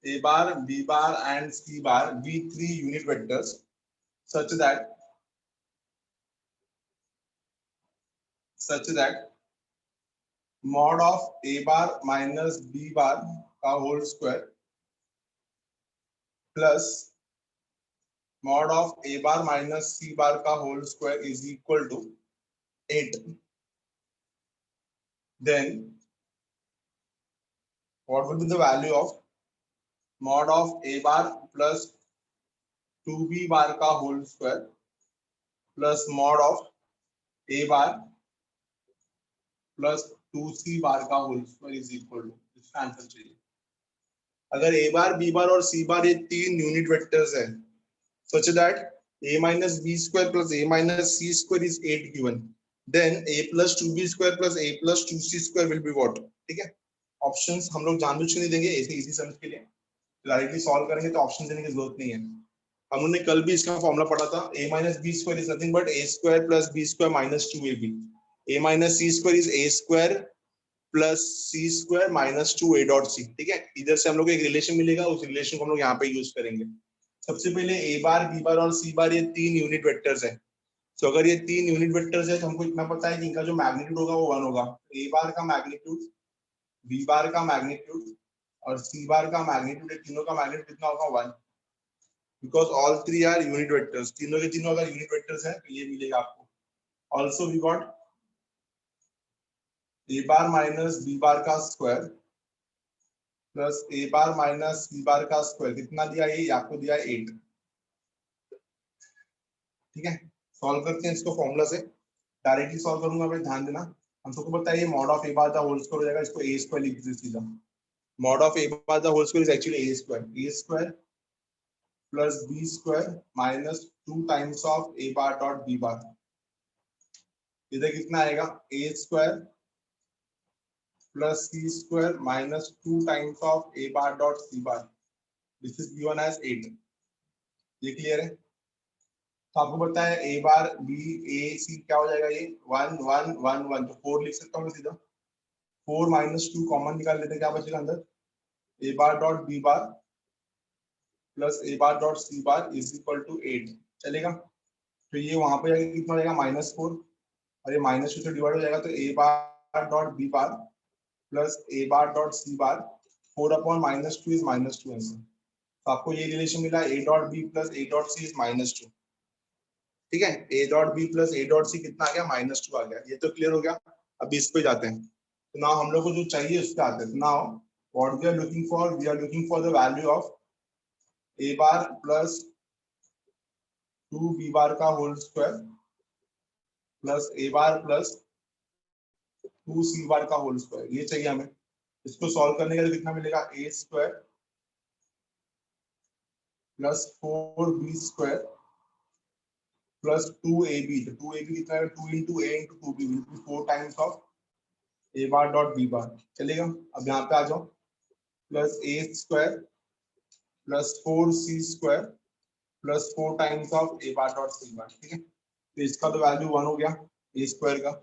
A bar, B bar, and C bar, V3 unit vectors, such that mod of A bar minus B bar का whole square plus mod of A bar minus C bar का whole square is equal to 8. Then what will be the value of mod of A bar plus 2B bar का whole square plus mod of A bar plus 2C bar का whole square is equal to, इसका answer चाहिए। अगर A bar, B bar और C bar ये तीन unit vectors है, such that A minus B square plus A minus C square is 8 given, then A plus 2B square plus A plus 2C square will be what, ठीक है। Options हम लोग जानबूझ के नहीं देंगे, ऐसे इजी समझ के लिए डायरेक्टली सॉल्व करेंगे तो ऑप्शन देने की जरूरत नहीं है। हमने कल भी इसका फॉर्मूला पढ़ा था, A minus B square is nothing but A square plus B square minus 2AB, A minus C square is A square plus C square minus 2 A dot C, ठीक है। इधर से हम लोग को एक रिलेशन मिलेगा, उस रिलेशन को हम लोग यहाँ पे यूज करेंगे। सबसे पहले ए बार, बी बार और सी बार ये तीन यूनिट वेक्टर्स है, तो अगर ये तीन यूनिट वेक्टर्स है तो हमको इतना पता है कि इनका जो मैग्नीट्यूड होगा वो 1 होगा। ए बार का मैग्नीट्यूड, बी बार का मैग्नीट्यूड और सी बार का मैग्नीट्यूड, तीनों का मैग्नीट्यूड कितना होगा 1, because all three are unit vectors, तीनों के तीनों अगर यूनिट वेक्टर्स है तो ये मिलेगा आपको। Also we got A bar minus B bar का square plus A bar minus C bar का स्क्वायर, कितना दिया ये आपको दिया 8, ठीक है। सॉल्व करते हैं इसको फॉर्मूला से, डायरेक्टली सॉल्व करूंगा मैं, ध्यान देना। हम सबको पता है ये mod of A bar the whole square हो जाएगा, इसको ए स्क्वायर लिख दीजिए सीधा। Mod of A bar the whole square is actually A square plus B square minus 2 times of A bar dot B bar, इधर कितना आएगा A square plus c square minus 2 times of a bar dot c bar, this is given as 8। ये clear है। तो आपको पता है a bar b a c क्या हो जाएगा, ये 1 1 1 1, तो 4 लिख सकता हूँ मैं सीधा। 4 माइनस 2 कॉमन निकाल लेते हैं, क्या बचेगा अंदर, a bar dot b bar plus a bar dot c bar is equal to 8, चलेगा। तो ये वहां पे जाएगा कितना हो जाएगा -4, और ये -2 से डिवाइड हो जाएगा, तो a bar dot b bar plus A bar dot C bar 4 upon -2 is -2 answer. तो आपको ये रिलेशन मिला A dot B plus A dot C is -2, ठीक है। A dot B plus A dot C कितना आ गया, -2 आ गया। ये तो क्लियर हो गया। अब इस पे जाते हैं, तो नाउ हम लोग को जो चाहिए उस पे आते हैं। Now what we are looking for, we are looking for the value of A bar plus 2 B bar का whole square plus A bar plus 2 C bar का होल स्क्वायर, ये चाहिए हमें। इसको सॉल्व करने के लिए कितना मिलेगा, A square plus 4b square plus 2ab, तो 2ab कितना है, 2 into a into 2b will be 4 times of a bar dot b bar, चलेगा। अब यहाँ पे आ जाओ, plus a square plus 4c square plus 4 times of a bar dot c bar, ठीक है। तो इसका तो वैल्यू 1 हो गया a स्क्वायर का,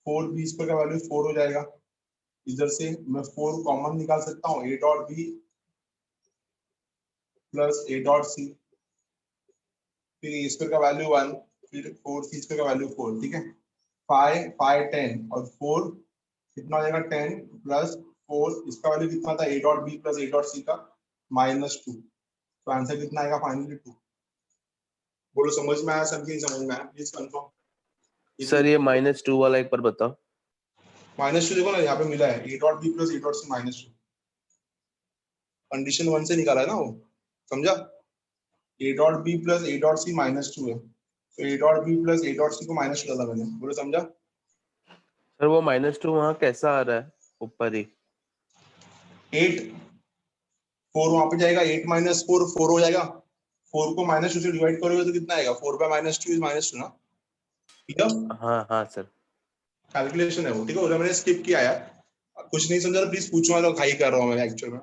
4b स्क्वायर का वैल्यू 4 हो जाएगा। इधर से मैं 4 कॉमन निकाल सकता हूँ, a dot b plus a dot c, फिर ए स्क्वायर का वैल्यू 1, फिर 4c स्क्वायर का वैल्यू 4, ठीक है। 5 5 10 और 4 कितना हो जाएगा 10 प्लस 4, इसका वैल्यू कितना था, a dot b plus a dot c का -2, तो आंसर कितना आएगा फाइनली 2। बोलो समझ में आया, समझ में आया, प्लीज कंफर्म। सर ये -2 वाला एक बार बताओ। -2 देखो ना यहाँ पे मिला है, a dot b plus a dot c -2, condition 1 से निकाला है ना वो, समझा? a dot b plus a dot c -2 है, तो a dot b plus a dot c को माइनस डाला मैंने, बोलो समझा? सर वो -2 वहाँ कैसा आ रहा है ऊपर ही? 8 4 वहां पे जाएगा, 8 माइनस 4 4 हो जाएगा, 4 को -2 से डिवाइड करोगे तो कितना आएगा? 4 बाय -2 इज -2 ना, ठीक है? हाँ हाँ सर। कैलकुलेशन है वो, ठीक है? और मैंने स्किप किया यार, कुछ नहीं समझा तो प्लीज पूछो, मैं तो खाई कर रहा हूँ मैं एक्चुअल में,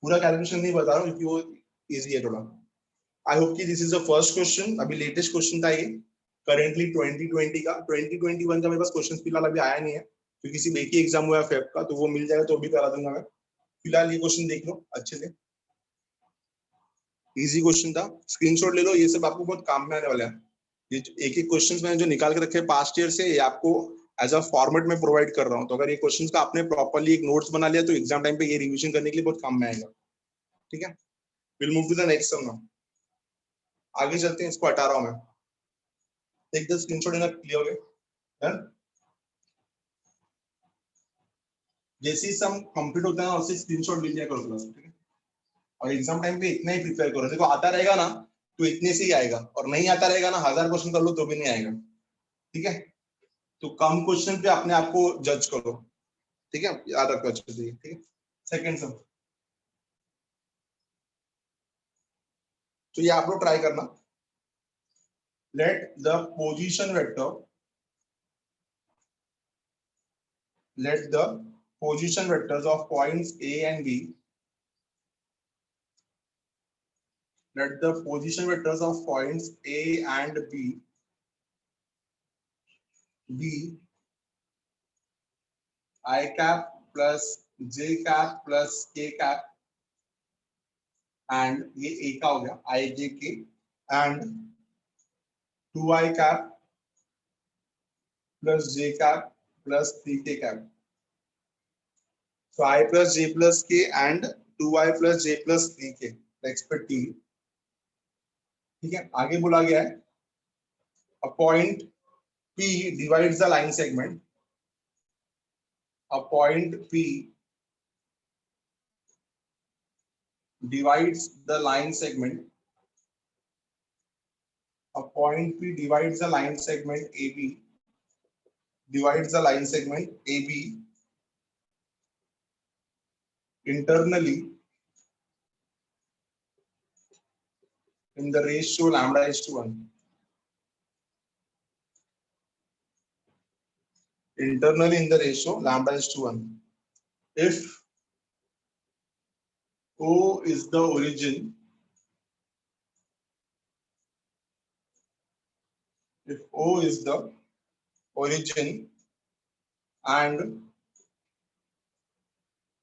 पूरा कैलकुलेशन नहीं बता रहा हूँ क्योंकि वो इजी है थोड़ा। आई होप कि this is the first question, अभी लेटेस्ट क्वेश्चन था ये, करेंटली 2020 का। 2021 का मेरे पास क्वेश्चन फिलहाल अभी आया नहीं है, क्योंकि सिर्फ एक ही एग्जाम हुआ है फेब का, तो वो मिल जाएगा तो भी करा दूंगा मैं। फिलहाल ये क्वेश्चन देख लो अच्छे से, इजी क्वेश्चन था, स्क्रीनशॉट ले लो, ये सब आपको बहुत काम में आने वाला है। ये एक एक क्वेश्चन मैंने जो निकाल के रखे पास्ट ईयर से, ये आपको एज अ फॉर्मेट में प्रोवाइड कर रहा हूँ, तो अगर ये क्वेश्चन का आपने प्रॉपर्ली एक नोट्स बना लिया तो एग्जाम टाइम पे ये रिविजन करने के लिए बहुत काम में आएगा, ठीक है? Will move to the next sum now, आगे चलते हैं, इसको हटा रहा हूं मैं, take the screenshot in clear way. Done. जैसे ही सम कंप्लीट होता है ना, उससे स्क्रीनशॉट ले लिया करो क्लास में, ठीक है? और एग्जाम टाइम पे इतना ही प्रिपेयर करो, देखो आता रहेगा ना तो इतने से ही आएगा, और नहीं आता रहेगा ना 1000 क्वेश्चन कर लो तो भी नहीं आएगा, ठीक है? तो कम क्वेश्चन पे अपने आप को जज करो, ठीक है? याद रखो अच्छे से, ठीक है? सेकंड सम, तो ये आप लोग ट्राई करना। Let the position vector, let the position vectors of points A and B, let the position vectors of points A and B be I cap plus J cap plus K cap, and ये A का हो गया I J K, and 2I cap plus J cap plus 3K cap. So I plus J plus K and 2I plus J plus 3K, expect T, ठीक है? आगे बोला गया है a point P divides the line segment, a point P divides the line segment, a point P divides the line segment AB, divides the line segment AB internally in the ratio lambda is to 1. Internally in the ratio lambda is to 1. If O is the origin, if O is the origin and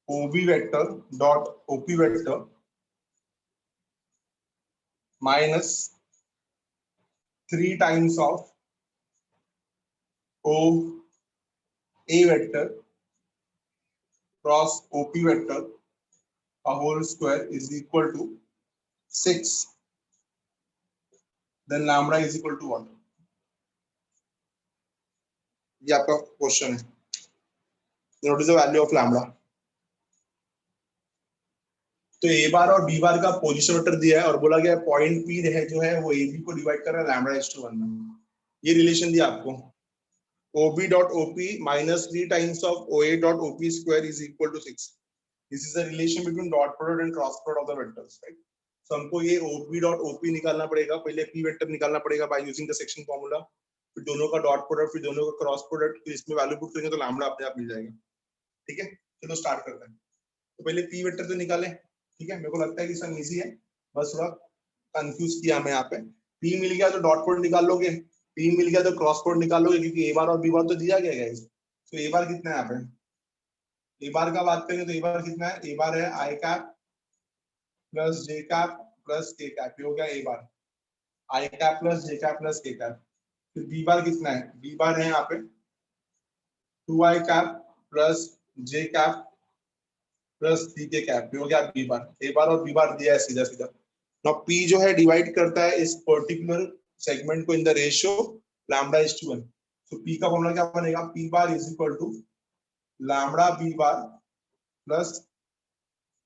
OB vector dot OP vector minus 3 times of O A vector cross OP vector a whole square is equal to 6, then lambda is equal to what? ये आपका question है, what is the value of lambda? तो ए bar और B bar का position vector दिया है और बोला गया पॉइंट पी है जो है वो ए बी को डिवाइड कर रहा है लैम्बडा इज टू 1 में, ये रिलेशन दिया आपको, OB dot OP minus 3 times of OA dot OP square is equal to 6. This is the relation between dot product and cross product of the vectors, right? So हमको ये OB dot OP निकालना पड़ेगा, पहले P vector निकालना पड़ेगा by using the section formula, फिर दोनों का डॉट प्रोडक्ट, फिर दोनों का क्रॉस प्रोडक्ट, फिर इसमें वैल्यू पुट करेंगे तो लैम्बडा अपने आप मिल जाएगा, ठीक है? चलो स्टार्ट करते हैं। तो पहले P वेक्टर तो निकालें, ठीक है? मेरे को लगता है कि सम इजी है, बस थोड़ा कंफ्यूज किया मैं यहाँ पे। P मिल गया तो डॉट प्रोडक्ट निकाल लोगे, P मिल गया तो क्रॉस प्रोडक्ट निकाल लोगे, क्योंकि ए बार और बी बार तो दिया गया है। तो ए बार कितना है यहाँ पे? ए बार का बात करेंगे तो ए बार कितना है? ए बार है आई cap plus J cap plus के कैप, ये हो गया ए bar, I cap plus J cap plus के कैप। फिर बी बार कितना है? बी बार है यहाँ पे 2i cap plus J cap plus 3k cap, ये हो गया बी बार। ए बार और बी बार दिया है सीधा सीधा। नाउ पी जो है डिवाइड करता है इस पर्टिकुलर सेगमेंट को in the ratio lambda is to 1। तो पी का फॉर्मूला क्या बनेगा? P bar is equal to lambda B bar plus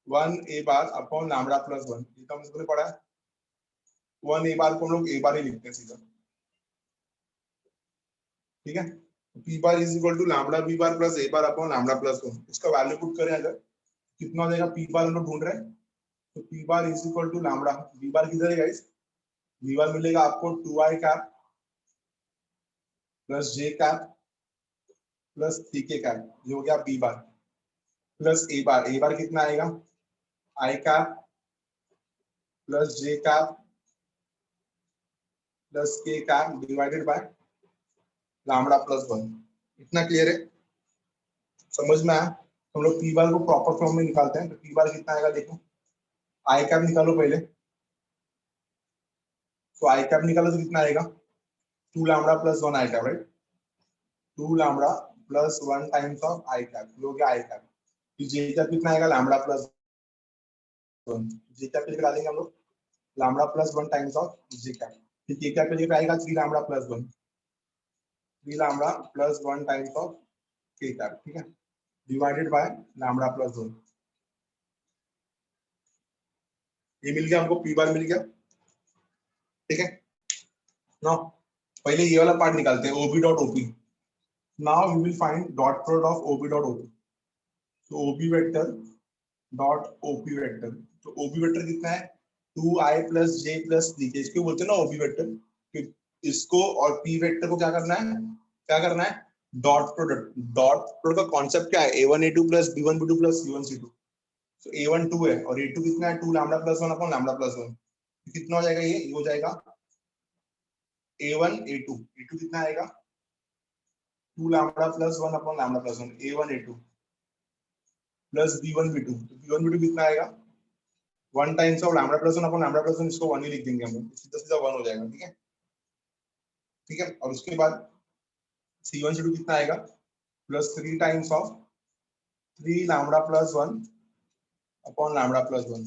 1 a bar upon lambda plus 1, ये तो हमने पढ़ा है। 1 a बार को हम लोग a बार ही लिखते हैं सीधा, ठीक है। p bar is equal to lambda b bar plus a bar upon lambda plus 1, इसका वैल्यू पुट करें अगर, कितना हो जाएगा, p बार हम लोग ढूंढ रहे हैं, तो p bar is equal to lambda, b bar किधर है गाइस, b बार मिलेगा आपको 2i cap plus j cap plus 3k cap, ये हो गया b bar, plus a bar कितना आएगा, i cap plus j cap plus k cap divided by lambda plus 1। इतना क्लियर है, समझ में आया। हम लोग p बार को प्रॉपर फॉर्म में निकालते हैं, तो p बार कितना आएगा देखो, i कैप निकालो पहले, तो i कैप निकालो तो कितना आएगा, 2 lambda plus 1 i cap, right, 2 lambda plus 1 times of i cap, ये हो गया i कैप। j कैप कितना आएगा, लैम्बडा प्लस 1, j कैप पे निकाल देंगे हम लोग, lambda plus 1 times of j cap, फिर k कैप पे आएगा 3 lambda plus 1, 3 lambda plus 1 times of k cap, ठीक है, डिवाइडेड बाय लैम्बडा प्लस 1। ये मिल गया हमको, p बार मिल गया, ठीक है। नाउ पहले ये वाला पार्ट निकालते हैं, ob dot op, now we will find dot product of ob dot op, तो ob vector dot op vector, तो ob वेक्टर कितना है, 2i plus j plus 3k, इसको बोलते हैं ना ob वेक्टर, इसको और p वेक्टर को क्या करना है, डॉट प्रोडक्ट का कॉन्सेप्ट क्या है, a1 a2 plus b1 b2 plus c1 c2, तो a1 2 है और a2 कितना है, 2 lambda plus 1 upon lambda plus 1, कितना हो जाएगा, ये हो जाएगा a1 a2, a2 कितना आएगा, 2 lambda plus 1 upon lambda plus 1, a1 a2 plus b1 b2, तो b1 b2 कितना आएगा, 1 times of lambda plus 1 upon lambda plus 1, इसको 1 ही लिख देंगे हम लोग, सीधा सीधा 1 हो जाएगा, ठीक है, ठीक है। और उसके बाद c1 c2 कितना आएगा, plus 3 times of 3 lambda plus 1 upon lambda plus 1,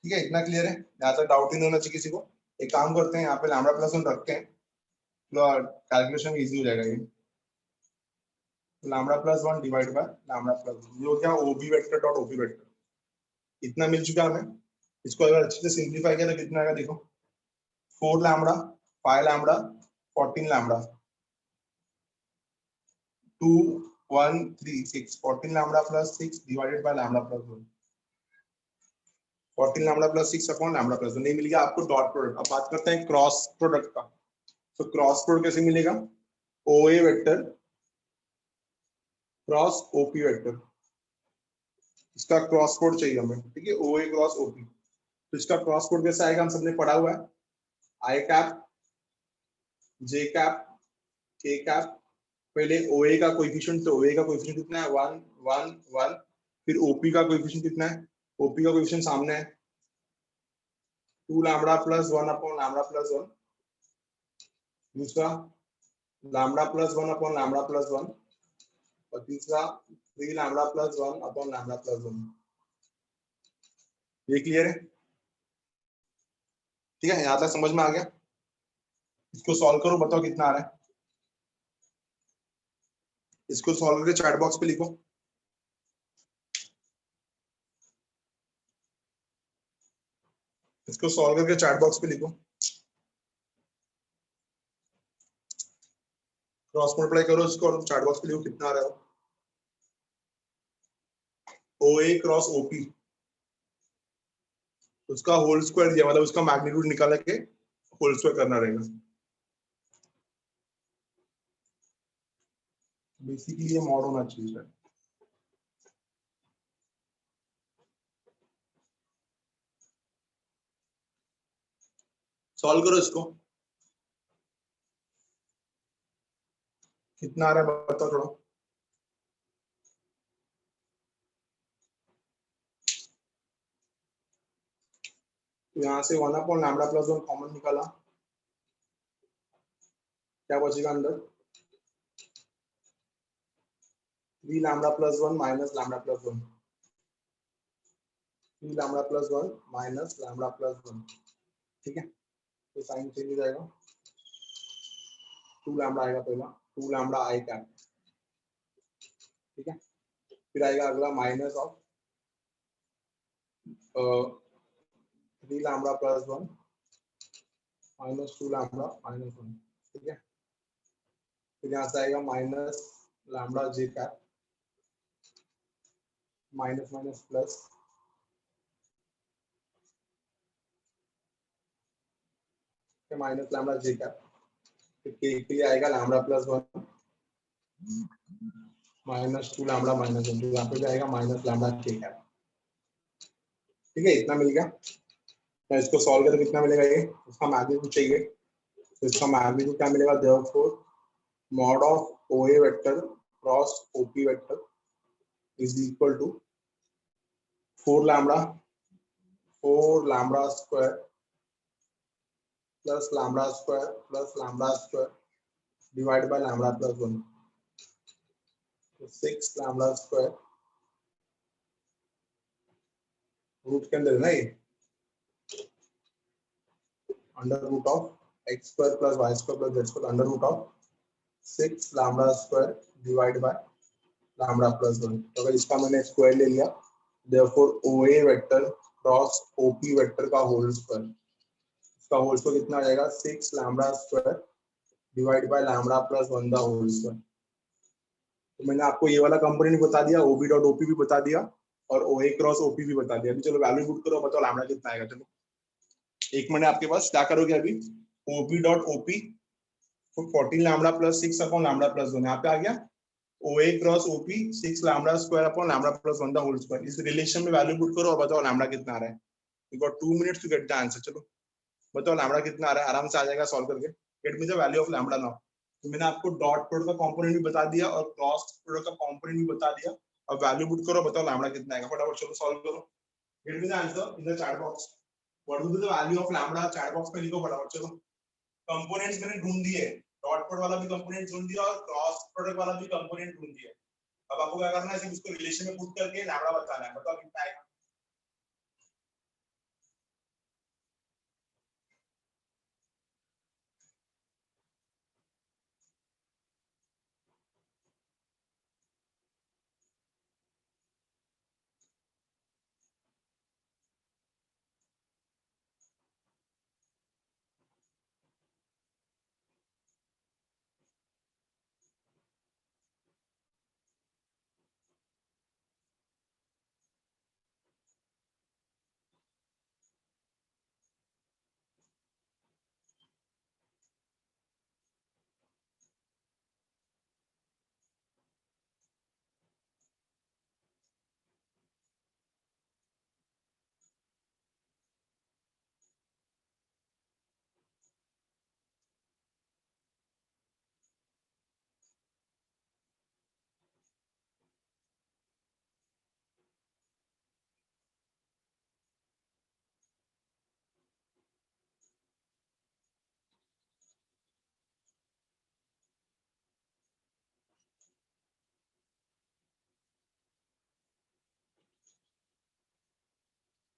ठीक है। इतना क्लियर है, यहाँ तक डाउट ही नहीं होना चाहिए किसी को। एक काम करते हैं, यहाँ पे लैम्बडा प्लस 1 रखते हैं, तो कैलकुलेशन इजी हो जाएगा ये, lambda plus 1 divide by lambda plus 1, ये हो गया ob vector dot op vector, इतना मिल चुका हमें। इसको अगर अच्छे से सिंप्लीफाई किया तो कितना आएगा देखो, 4 lambda 5 lambda 14 lambda 2 1 3 6, 14 lambda plus 6 divided by lambda plus 1, 14 lambda plus 6 upon lambda plus 1, नहीं मिल गया आपको डॉट प्रोडक्ट। अब बात करते हैं क्रॉस प्रोडक्ट का, तो क्रॉस प्रोडक्ट कैसे मिलेगा, OA vector cross OP vector, इसका क्रॉस कोड चाहिए हमें, ठीक है, OA क्रॉस OP, तो इसका क्रॉस कोड कैसे आएगा, हम सबने पढ़ा हुआ है, आई कैप जे कैप के कैप, पहले OA का कोएफिशिएंट, तो OA का कोएफिशिएंट कितना है, 1 1 1, फिर OP का कोएफिशिएंट कितना है, OP का कोएफिशिएंट सामने है 2 lambda plus 1 upon lambda plus 1, दूसरा lambda plus 1 upon lambda plus 1, और तीसरा 3 lambda plus 1 upon lambda plus 1। ये क्लियर है, ठीक है, यहाँ तक समझ में आ गया। इसको सॉल्व करो, बताओ कितना आ रहा है, इसको सॉल्व करके चैट बॉक्स पे लिखो, इसको सॉल्व करके चैट बॉक्स पे लिखो, क्रॉस मल्टीप्लाई करो इसको और चैट बॉक्स पे लिखो कितना आ रहा है, OA क्रॉस OP, उसका होल स्क्वायर दिया, मतलब उसका मैग्नीट्यूड निकाल के होल स्क्वायर करना रहेगा। बेसिकली ये मॉड होना चाहिए, सॉल्व करो इसको, कितना आ रहा है बताओ थोड़ा, तो यहाँ से 1 अपॉन लैम्बडा प्लस 1 कॉमन निकाला, क्या बचेगा अंदर, 3 lambda plus 1 minus lambda plus 1, 3 lambda plus 1 minus lambda plus 1, ठीक है, तो साइन चेंज हो जाएगा, 2 लैम्बडा आएगा पहला, 2 लैम्बडा आई कैप, ठीक है, फिर आएगा अगला minus of 3 lambda plus 1 minus 2 lambda minus 1, ठीक है। फिर यहाँ से आएगा minus lambda J cap, minus minus plus, minus lambda J cap, फिर के के लिए आएगा lambda plus 1 minus 2 lambda minus 1, यहाँ पे जाएगा माइनस लैम्बडा के कैप, ठीक है। इतना मिल गया। मैं इसको सॉल्व करके कितना मिलेगा, ये इसका मैग्नीट्यूड चाहिए, तो इसका मैग्नीट्यूड क्या मिलेगा, therefore mod of OA vector cross OP vector is equal to 4 lambda square plus lambda square divide by lambda plus 1, तो 6 लैम्बडा स्क्वायर रूट के अंदर है ना ये, under root of X square plus Y square plus Z square under root of 6 lambda square divide by lambda plus 1। तो अगर इसका मैंने स्क्वायर ले लिया, देयरफॉर ओए वेक्टर क्रॉस ओपी वेक्टर का होल स्क्वायर, इसका होल स्क्वायर कितना आ जाएगा, 6 lambda square divide by lambda plus 1 का होल स्क्वायर। तो मैंने आपको ये वाला कंपोनेंट बता दिया, ओबी डॉट ओपी भी बता दिया और ओए क्रॉस ओपी भी बता दिया। अभी चलो वैल्यू पुट करो, बताओ लैम्बडा कितना आएगा। चलो एक मिनट आपके पास, क्या करोगे अभी, OB dot OP 14 lambda plus 6 upon lambda plus 1, यहाँ पे आ गया OA cross OP 6 lambda square upon lambda plus 1 the whole square. इस रिलेशन में वैल्यू पुट करो और बताओ लैम्बडा कितना आ रहा है। You got 2 minutes to get the answer. चलो बताओ लैम्बडा कितना आ रहा है, आराम से आ जाएगा सॉल्व करके। Get me the value of lambda now. तो मैंने आपको डॉट प्रोडक्ट का कंपोनेंट भी बता दिया और क्रॉस प्रोडक्ट का कंपोनेंट भी बता दिया, और वैल्यू पुट करो, बताओ लैम्बडा कितना आएगा। फटाफट चलो सॉल्व करो। Get me the answer in the chat box. What will be the value of lambda, chat box में लिखो फटाफट। चलो कंपोनेंट्स मैंने ढूंढ दिए, डॉट प्रोडक्ट वाला भी कंपोनेंट ढूंढ दिया और क्रॉस प्रोडक्ट वाला भी कंपोनेंट ढूंढ दिया। अब आपको क्या करना है, सिर्फ उसको रिलेशन में पुट करके लैम्बडा बताना है। बताओ कितना आएगा।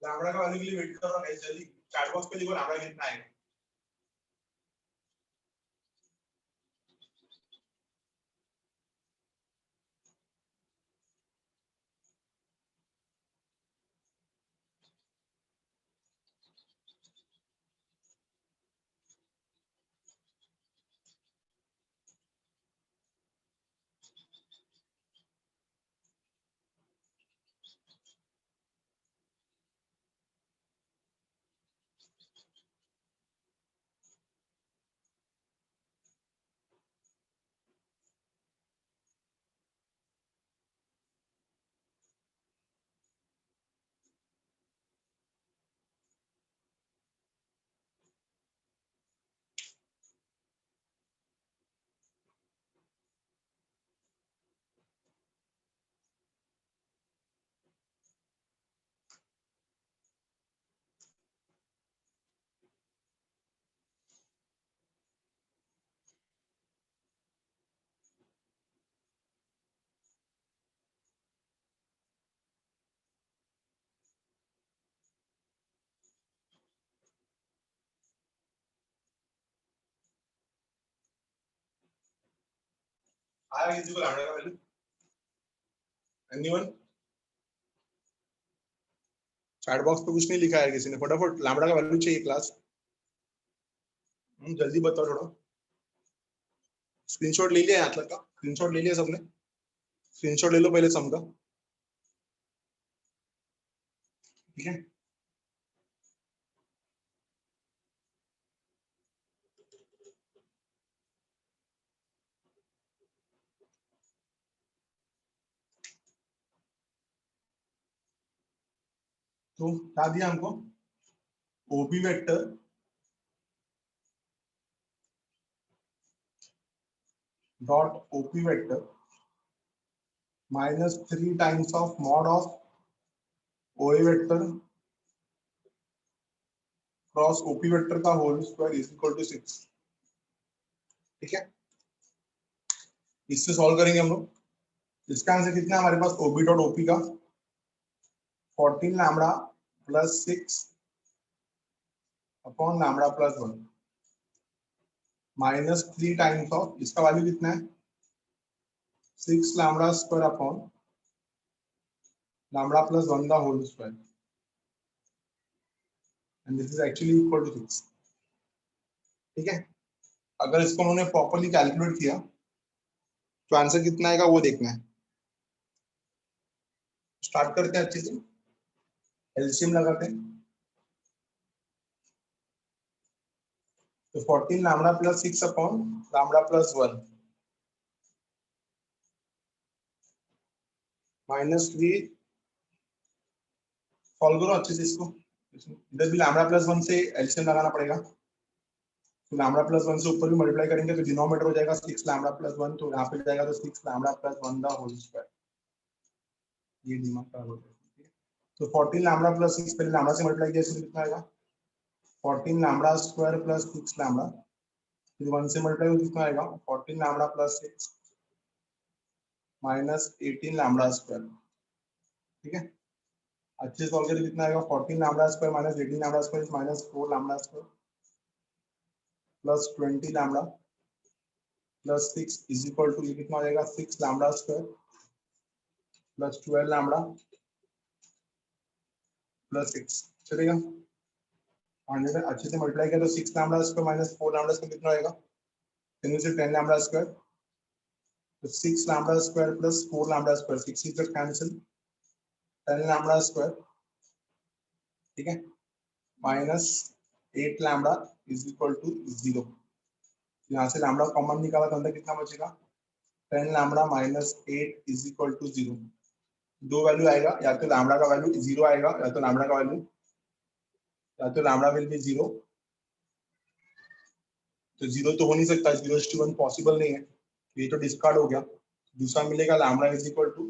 लैम्बडा का वैल्यू के लिए वेट कर रहा हूं गाइस, जल्दी चैट बॉक्स पे लिखो लैम्बडा कितना आएगा। आया किसी को लैम्बडा का वैल्यू, एनीवन चैट बॉक्स पे कुछ नहीं लिखा है किसी ने, फटाफट लैम्बडा का वैल्यू चाहिए क्लास। जल्दी बताओ थोड़ा। स्क्रीनशॉट ले लिया यहाँ तक का? स्क्रीनशॉट ले लिया सबने? स्क्रीनशॉट ले लो पहले सम का, ठीक है। तो क्या दिया हमको? OB vector dot OP vector minus 3 times of mod of OA vector cross OP vector का whole square is equal to 6, ठीक है। इससे सॉल्व करेंगे हम लोग। इसका आंसर कितना है हमारे पास? ओबी डॉट ओपी का 14 lambda plus 6 upon lambda plus 1 minus 3 times of, इसका वैल्यू कितना है? 6 lambda square upon lambda plus 1 का whole square, and this is actually equal to 6, ठीक है। अगर इसको उन्होंने प्रॉपर्ली कैलकुलेट किया तो आंसर कितना आएगा वो देखना है। स्टार्ट करते हैं अच्छे से, एलसीएम लगाते हैं। तो 14 lambda plus 6 upon lambda plus 1 minus 3, solve करो अच्छे से इसको। इधर भी लैम्बडा प्लस 1 से एलसीएम लगाना पड़ेगा, तो लैम्बडा प्लस 1 से ऊपर भी मल्टीप्लाई करेंगे तो डिनोमिनेटर हो जाएगा 6 लैम्बडा प्लस 1, तो यहाँ पे जाएगा तो 6 लैम्बडा प्लस 1 का होल स्क्वायर। ये दिमाग का हो जाएगा। तो 14 लैम्बडा प्लस 6 पहले लैम्बडा से मल्टीप्लाई किया तो कितना आएगा? 14 लैम्बडा स्क्वायर प्लस 6 लैम्बडा, फिर 1 से मल्टीप्लाई हो कितना आएगा? 14 lambda plus 6 minus 18 lambda square, ठीक है। अच्छे से सॉल्व करके कितना आएगा? 14 lambda square minus 18 lambda square is minus 4 lambda square plus 20 lambda plus 6 is equal to, ये कितना हो जाएगा? 6 lambda square plus 12 lambda plus 6, चलेगा। 100 अच्छे से मल्टीप्लाई किया तो 6 lambda square minus 4 lambda square कितना आएगा? इनमें से 10 लैम्बडा स्क्वायर, तो 6 lambda square plus 4 lambda square, 6 is cancel, 10 lambda square, ठीक है, minus 8 lambda is equal to 0। यहाँ से लैम्बडा कॉमन निकाला तो अंदर कितना बचेगा? 10 lambda minus 8 is equal to 0। दो वैल्यू आएगा, या तो लैम्बडा का वैल्यू 0 आएगा, या तो लैम्बडा का वैल्यू, या तो लैम्बडा विल बी 0, तो 0 तो हो नहीं सकता, 0:1 पॉसिबल नहीं है, ये तो डिस्कार्ड हो गया। दूसरा मिलेगा लैम्बडा इज इक्वल टू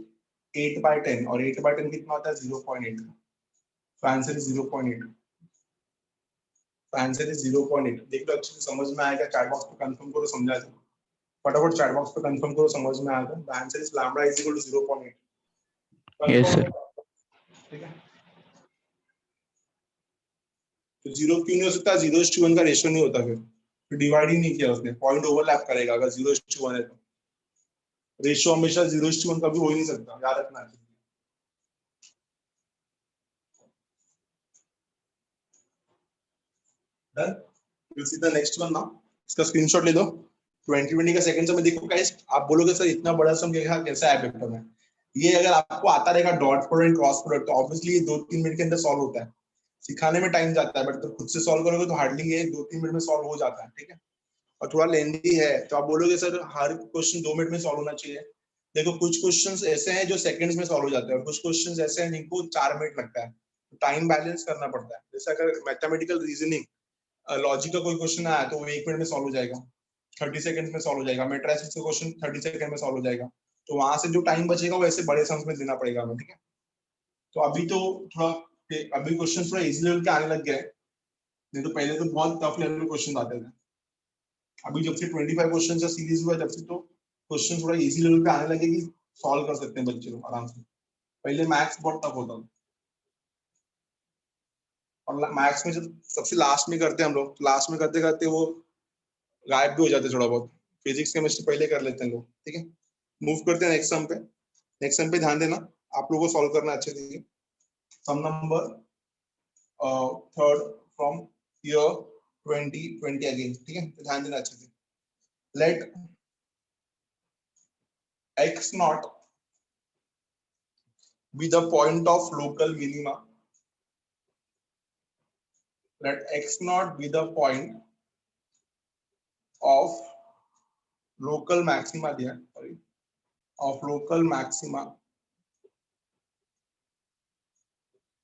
8/10, और 8/10 कितना होता है? 0.8, तो आंसर इज 0.8। तो आंसर इज 0.8। देख लो अच्छे से समझ में आएगा, चैट बॉक्स पे कंफर्म करो, समझा दो फटाफट, चैट बॉक्स पे कंफर्म करो समझ में आएगा। The answer is lambda is equal to 0.8। Yes sir. ठीक है, तो 0 क्यों नहीं हो सकता? 0:1 का रेशियो नहीं होता, फिर डिवाइड ही नहीं किया उसने, पॉइंट ओवरलैप करेगा अगर 0:1 है तो। रेशियो हमेशा 0:1 कभी हो ही नहीं सकता, याद रखना है। Done, will see the next one now. इसका स्क्रीनशॉट ले दो। 2020 का सेकंड सम देखो गाइस, आप बोलोगे सर इतना बड़ा सम कैसा है पेपर में? ये अगर आपको आता रहेगा डॉट प्रोडक्ट क्रॉस प्रोडक्ट तो ऑब्वियसली ये 2-3 मिनट के अंदर सॉल्व होता है। सिखाने में टाइम जाता है, बट तो खुद से सॉल्व करोगे तो हार्डली ये 2-3 मिनट में सॉल्व हो जाता है, ठीक है। और थोड़ा लेंथी है, तो आप बोलोगे सर हर क्वेश्चन 2 मिनट में सॉल्व होना चाहिए। देखो कुछ क्वेश्चंस ऐसे हैं जो सेकंड्स में सॉल्व हो जाते हैं, और कुछ क्वेश्चंस ऐसे हैं जिनको 4 मिनट लगता है। टाइम बैलेंस करना पड़ता है। जैसे अगर मैथमेटिकल रीजनिंग, लॉजिक का कोई क्वेश्चन आया तो वो 1 मिनट में सॉल्व हो जाएगा, 30 सेकंड्स में सॉल्व हो जाएगा। मैट्रिसेस का क्वेश्चन 30 सेकंड में सॉल्व हो जाएगा। तो वहां से जो टाइम बचेगा वो ऐसे बड़े सम्स में देना पड़ेगा हमें, ठीक है। तो अभी तो थोड़ा, अभी क्वेश्चन थोड़ा इजी लेवल के आने लग गए हैं, नहीं तो पहले तो बहुत टफ लेवल के क्वेश्चन आते थे। अभी जब से 25 क्वेश्चन का सीरीज हुआ जब से तो क्वेश्चन थोड़ा इजी लेवल पे आने लगे कि सॉल्व कर सकते हैं बच्चे लोग आराम से। पहले मैथ्स बहुत टफ होता था, और मैथ्स में जब सबसे लास्ट में करते हैं हम लोग, लास्ट में करते करते वो गायब भी हो जाते थोड़ा बहुत। फिजिक्स केमिस्ट्री पहले कर लेते हैं लोग, ठीक है। मूव करते हैं नेक्स्ट सम पे। नेक्स्ट सम पे ध्यान देना, आप लोगों को सॉल्व करना अच्छे से। Some number third from year 2020 again, ठीक है, तो ध्यान देना अच्छे से. Let x naught be the point of local minima. Let x naught be the point of local maxima there, sorry, of local maxima.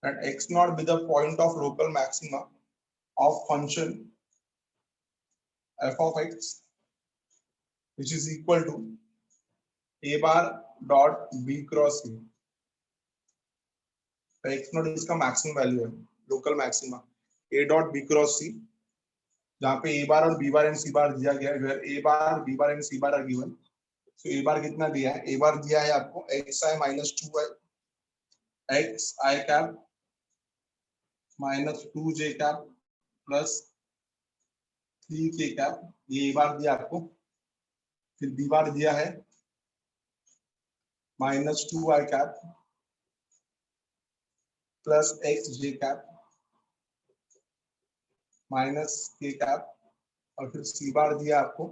Let x naught be the point of local maxima of function f of x, which is equal to a bar dot b cross c. तो x naught इसका maximum value है, local maxima a dot b cross c, जहाँ पे a बार और b bar and c बार दिया गया है, where a bar b bar and c bar are given. So a bar कितना दिया है? a बार दिया है आपको xi minus 2i xi cap minus 2j cap plus 3k cap, ये a बार दिया आपको. फिर b बार दिया है minus 2i cap plus xj cap minus k cap, और फिर c बार दिया आपको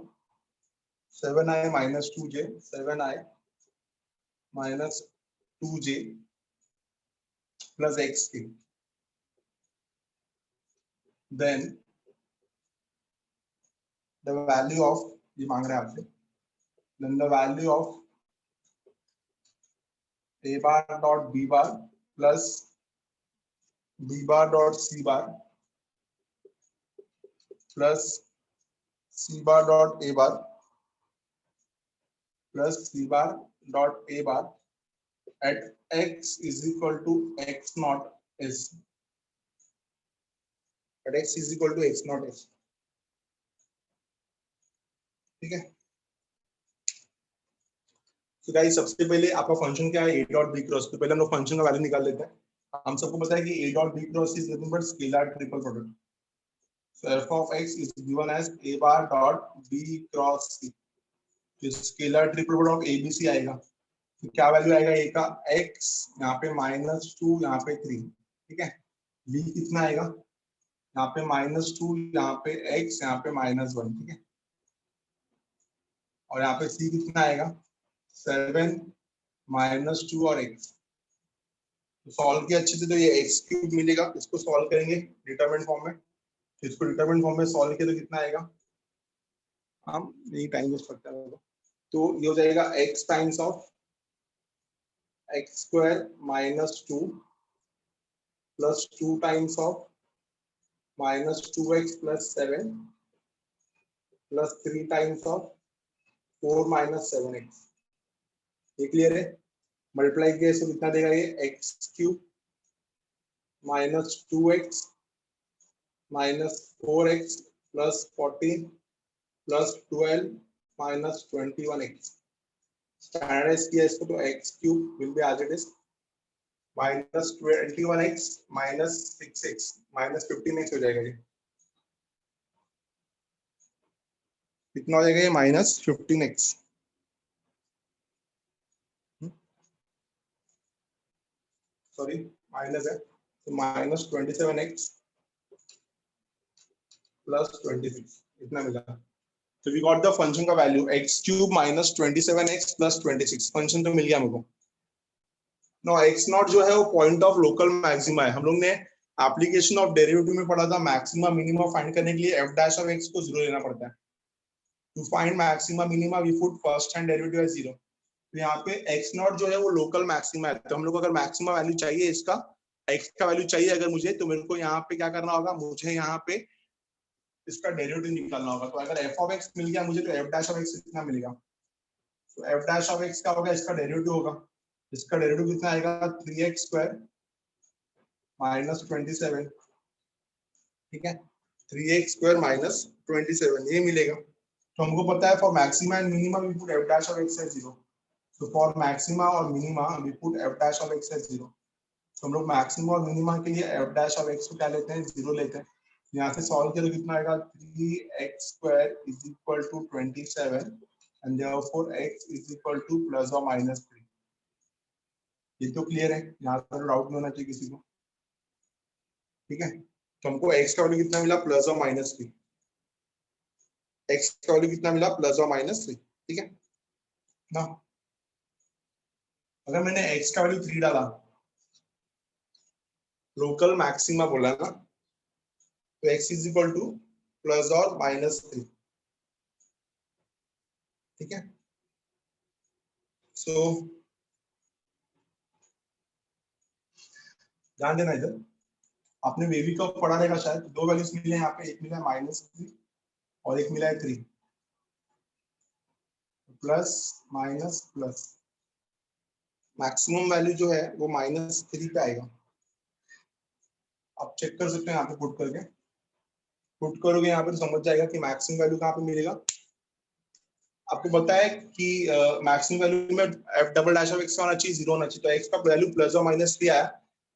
7i minus 2j 7i minus 2j plus xk. Then the value of, ये मांग रहे हैं आपसे, then the value of a bar dot b bar plus b bar dot c bar plus c bar dot a bar plus c bar dot a bar at x is equal to x naught s. At x is equal to x naught s. ठीक है. तो guys सबसे पहले आपका function क्या है, a dot b cross. तो पहले हम लोग फंक्शन का वैल्यू निकाल लेते हैं. हम सबको पता है कि a dot b cross is nothing but scalar triple product. So f of x is given as a bar dot b cross c. तो scalar triple product a b c आएगा. तो क्या वैल्यू आएगा a का? x यहाँ पे -2 यहाँ पे 3, ठीक है. b कितना आएगा? यहाँ पे -2 यहाँ पे x यहाँ पे -1, ठीक है. और यहाँ पे c कितना आएगा? 7 -2 और x. तो सॉल्व किया अच्छे से तो ये x क्यूब मिलेगा. इसको सॉल्व करेंगे डिटरमिनेंट फॉर्म में. इसको डिटरमिनेंट फॉर्म में सॉल्व किया तो कितना आएगा? हम यही टाइम वेस्ट करते हैं. तो ये हो जाएगा x times of x square -2 plus 2 times of -2x plus 7 plus 3 times of 4 - 7x. ये क्लियर है? मल्टीप्लाई किया तो कितना देगा ये? x cube -2x -4x plus 14 plus 12 -21x. Standardize किया इसको तो x cube will be as it is -21x -6x -15x हो जाएगा. ये कितना हो जाएगा? ये -15x. सॉरी माइनस है, तो -27x प्लस 26 इतना मिला. तो वी गॉट द फंक्शन का value x cube -27x plus 26. Function तो मिल गया हमको. नो x नॉट जो है वो पॉइंट ऑफ लोकल मैक्सिमा है. हम लोग ने एप्लीकेशन ऑफ डेरिवेटिव में पढ़ा था मैक्सिमा मिनिमा फाइंड करने के लिए f डैश ऑफ x को 0 लेना पड़ता है. To find maxima minima we put first hand derivative as 0. तो यहाँ पे x नॉट जो है वो लोकल मैक्सिमा है. तो हम लोग अगर मैक्सिमा वैल्यू चाहिए, इसका x का वैल्यू चाहिए अगर मुझे, तो मेरे को यहाँ पे क्या करना होगा? मुझे यहाँ पे इसका डेरिवेटिव निकालना होगा. तो अगर f ऑफ x मिल गया मुझे, तो f डैश ऑफ x कितना मिलेगा? तो f डैश ऑफ x का होगा, इसका डेरिवेटिव होगा. इसका डेरिवेटिव कितना आएगा? 3x स्क्वायर -27, ठीक है. 3x स्क्वायर -27 ये मिलेगा. तो हमको पता है for maxima and minima we put f dash of x as 0. So for maxima और minima we put f dash of x as 0. तो हम लोग मैक्सिमा और मिनिमा के लिए f dash of x को क्या लेते हैं? 0 लेते हैं. यहाँ से सॉल्व किया तो कितना आएगा? 3x square is equal to 27 and therefore x is equal to plus or minus 3. ये तो क्लियर है? यहाँ पर डाउट नहीं होना चाहिए किसी को. ठीक है, तो हमको x का वैल्यू कितना मिला, प्लस और माइनस 3। x का वैल्यू कितना मिला, प्लस और माइनस 3। ठीक है ना, अगर मैंने x का वैल्यू 3 डाला, लोकल मैक्सिमा बोला ना, तो x is equal two plus और माइनस 3। ठीक है, सो ध्यान देना इधर, आपने बेबी का पढ़ा रहेगा शायद, दो वैल्यूज मिले हैं यहाँ पे, एक मिला है -3 और एक मिला है 3। Plus minus plus, maximum value जो है वो -3 पे आएगा। आप चेक कर सकते हैं यहाँ पे पुट करके, पुट करोगे यहाँ पे तो समझ जाएगा कि मैक्सिमम वैल्यू कहाँ पे मिलेगा। आपको पता है कि मैक्सिमम वैल्यू में F double dash of x होना चाहिए, 0 होना चाहिए, तो एक्स का वैल्यू प्लस और -3 आया,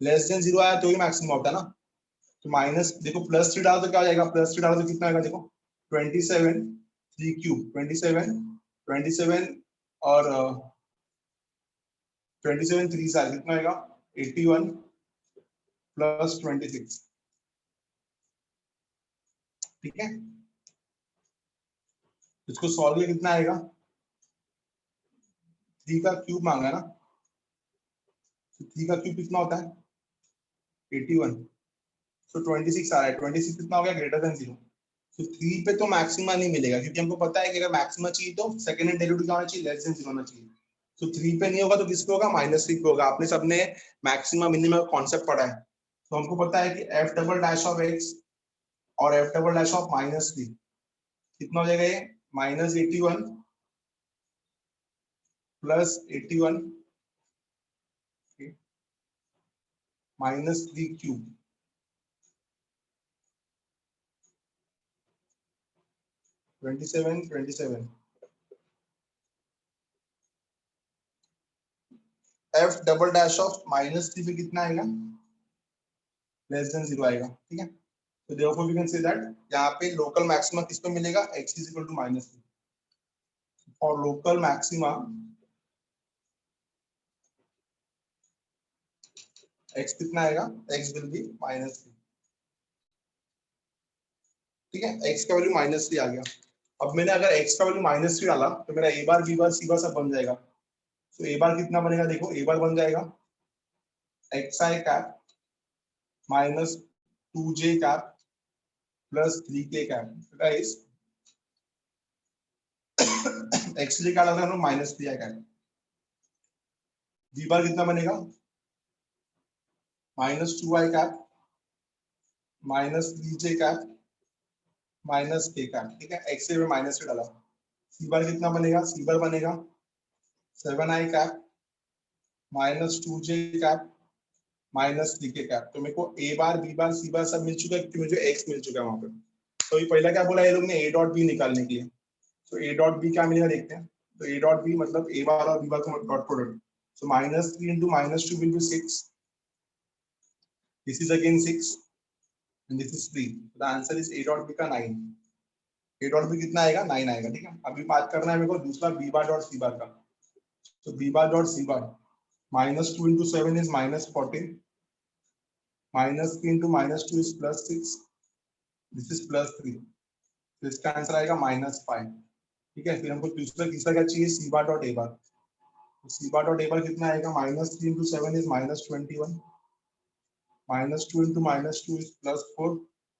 लेस देन 0 आया तो ही मैक्सिमम होता है ना। तो माइनस देखो, +3 डालो तो क्या हो जाएगा, +3 डालो तो कितना आएगा देखो, 27 3 क्यूब 27 27 और 27 3 साल कितना आएगा, 81 प्लस 26। ठीक है, इसको सॉल्व में कितना आएगा, 3 का क्यूब मांगा ना, तो 3 का क्यूब कितना होता है, 81, तो 26 आ रहा है, 26 कितना हो गया, ग्रेटर देन 0। तो 3 पे तो मैक्सिमा नहीं मिलेगा, क्योंकि हमको पता है कि अगर मैक्सिमा चाहिए तो सेकंड एंड डेरिवेटिव क्या होना चाहिए, लेस देन 0 होना चाहिए। तो 3 पे नहीं होगा तो किस पे होगा, -3 पे होगा। आपने सबने मैक्सिमा मिनिमम कॉन्सेप्ट पढ़ा है, तो हमको पता है कि F double dash of x और एफ डबल डैश ऑफ -3 कितना हो जाएगा, ये -81 plus 81 -3 cube, -27 27। F double dash of -3 पे कितना आएगा, लेस देन 0 आएगा। ठीक है, तो therefore we can say that यहाँ पे लोकल मैक्सिमा किस पे मिलेगा, x is equal to -3। और लोकल मैक्सिमा x कितना आएगा, x will be -3। ठीक है, x का वैल्यू -3 आ गया। अब मैंने अगर x का वैल्यू -3 डाला तो मेरा a bar b bar c बार सब बन जाएगा। तो a बार कितना बनेगा, देखो a बार बन जाएगा xi cap -2j cap plus 3k cap. Guys x निकाला था हम -3 कैप। b बार कितना बनेगा, -2i cap -3j cap -k cap. ठीक है, x से माइनस डाला, c बार कितना बनेगा, c बार बनेगा 7i cap -2j cap -3k cap. तो मेरे को a bar b bar c बार सब मिल चुका है, क्योंकि मुझे x मिल चुका है वहां पे। तो ये पहला क्या बोला ये लोग ने, a डॉट b निकालने के लिए। तो a डॉट b क्या मिलेगा देखते हैं। तो a डॉट b मतलब a बार और b बार का dot product. So -3 into -2 will be 6, this is again 6 and this is 3। the answer is a dot b का 9। a dot b कितना आएगा, 9 आएगा। ठीक है, अभी बात करना है मेरे को दूसरा b बार डॉट c बार का। तो b bar dot c bar -2 into 7 is -14, -3 into -2 is +6, this is +3। तो इसका आंसर आएगा -5। ठीक है, फिर हमको दूसरा तीसरा क्या चाहिए, सी बार डॉट ए बार। तो सी बार डॉट ए बार कितना आएगा, -3 into 7 is -21, -2 into -2 is +4,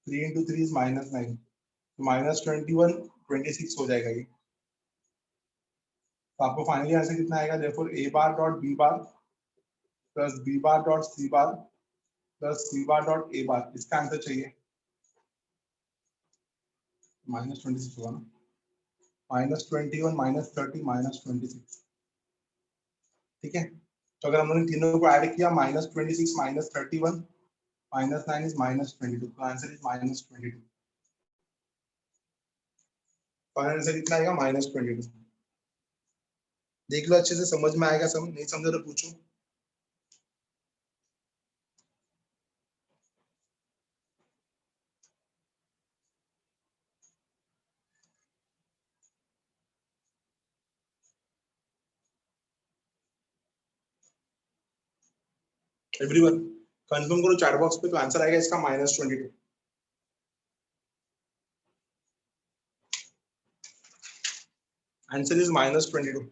3 into 3 is -9। तो -21 26 हो जाएगा ये। तो आपको फाइनली आंसर कितना आएगा, therefore a bar dot b bar plus b bar dot c bar plus c bar dot a बार, इसका आंसर चाहिए -26 होगा ना, -21 -30 -26। ठीक है, तो अगर हम लोगों ने तीनों को ऐड किया, -26 -31 -9 is -22। तो आंसर इज -22। फाइनल आंसर कितना आएगा, -22। देख लो अच्छे से, समझ में आएगा, समझ नहीं समझे तो पूछो। एवरीवन कंफर्म करो चैट बॉक्स पे, तो आंसर आएगा इसका -22। Answer is -22।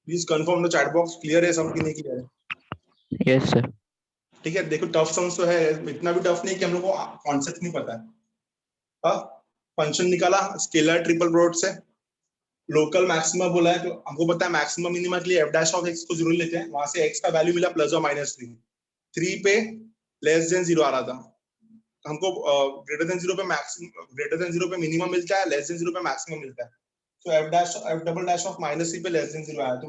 Please confirm the chat box. Clear है सम की नहीं क्लियर है? Yes sir. ठीक है, देखो टफ सम्स तो है, इतना भी टफ नहीं कि हम लोग को कॉन्सेप्ट नहीं पता है। फंक्शन निकाला स्केलर ट्रिपल प्रोडक्ट से, लोकल मैक्सिमा बोला है, तो हमको पता है मैक्सिमम मिनिमा के लिए f डैश ऑफ x को जरूर लेते हैं, वहां से x का वैल्यू मिला +or -3 पे लेस देन 0 आ रहा था, हमको ग्रेटर देन 0 पे मैक्सिमम, ग्रेटर देन 0 पे मिनिमम मिलता है, लेस देन 0 पे मैक्सिमम मिलता है। तो f डबल डैश ऑफ -3 पे लेस देन 0 आया, तो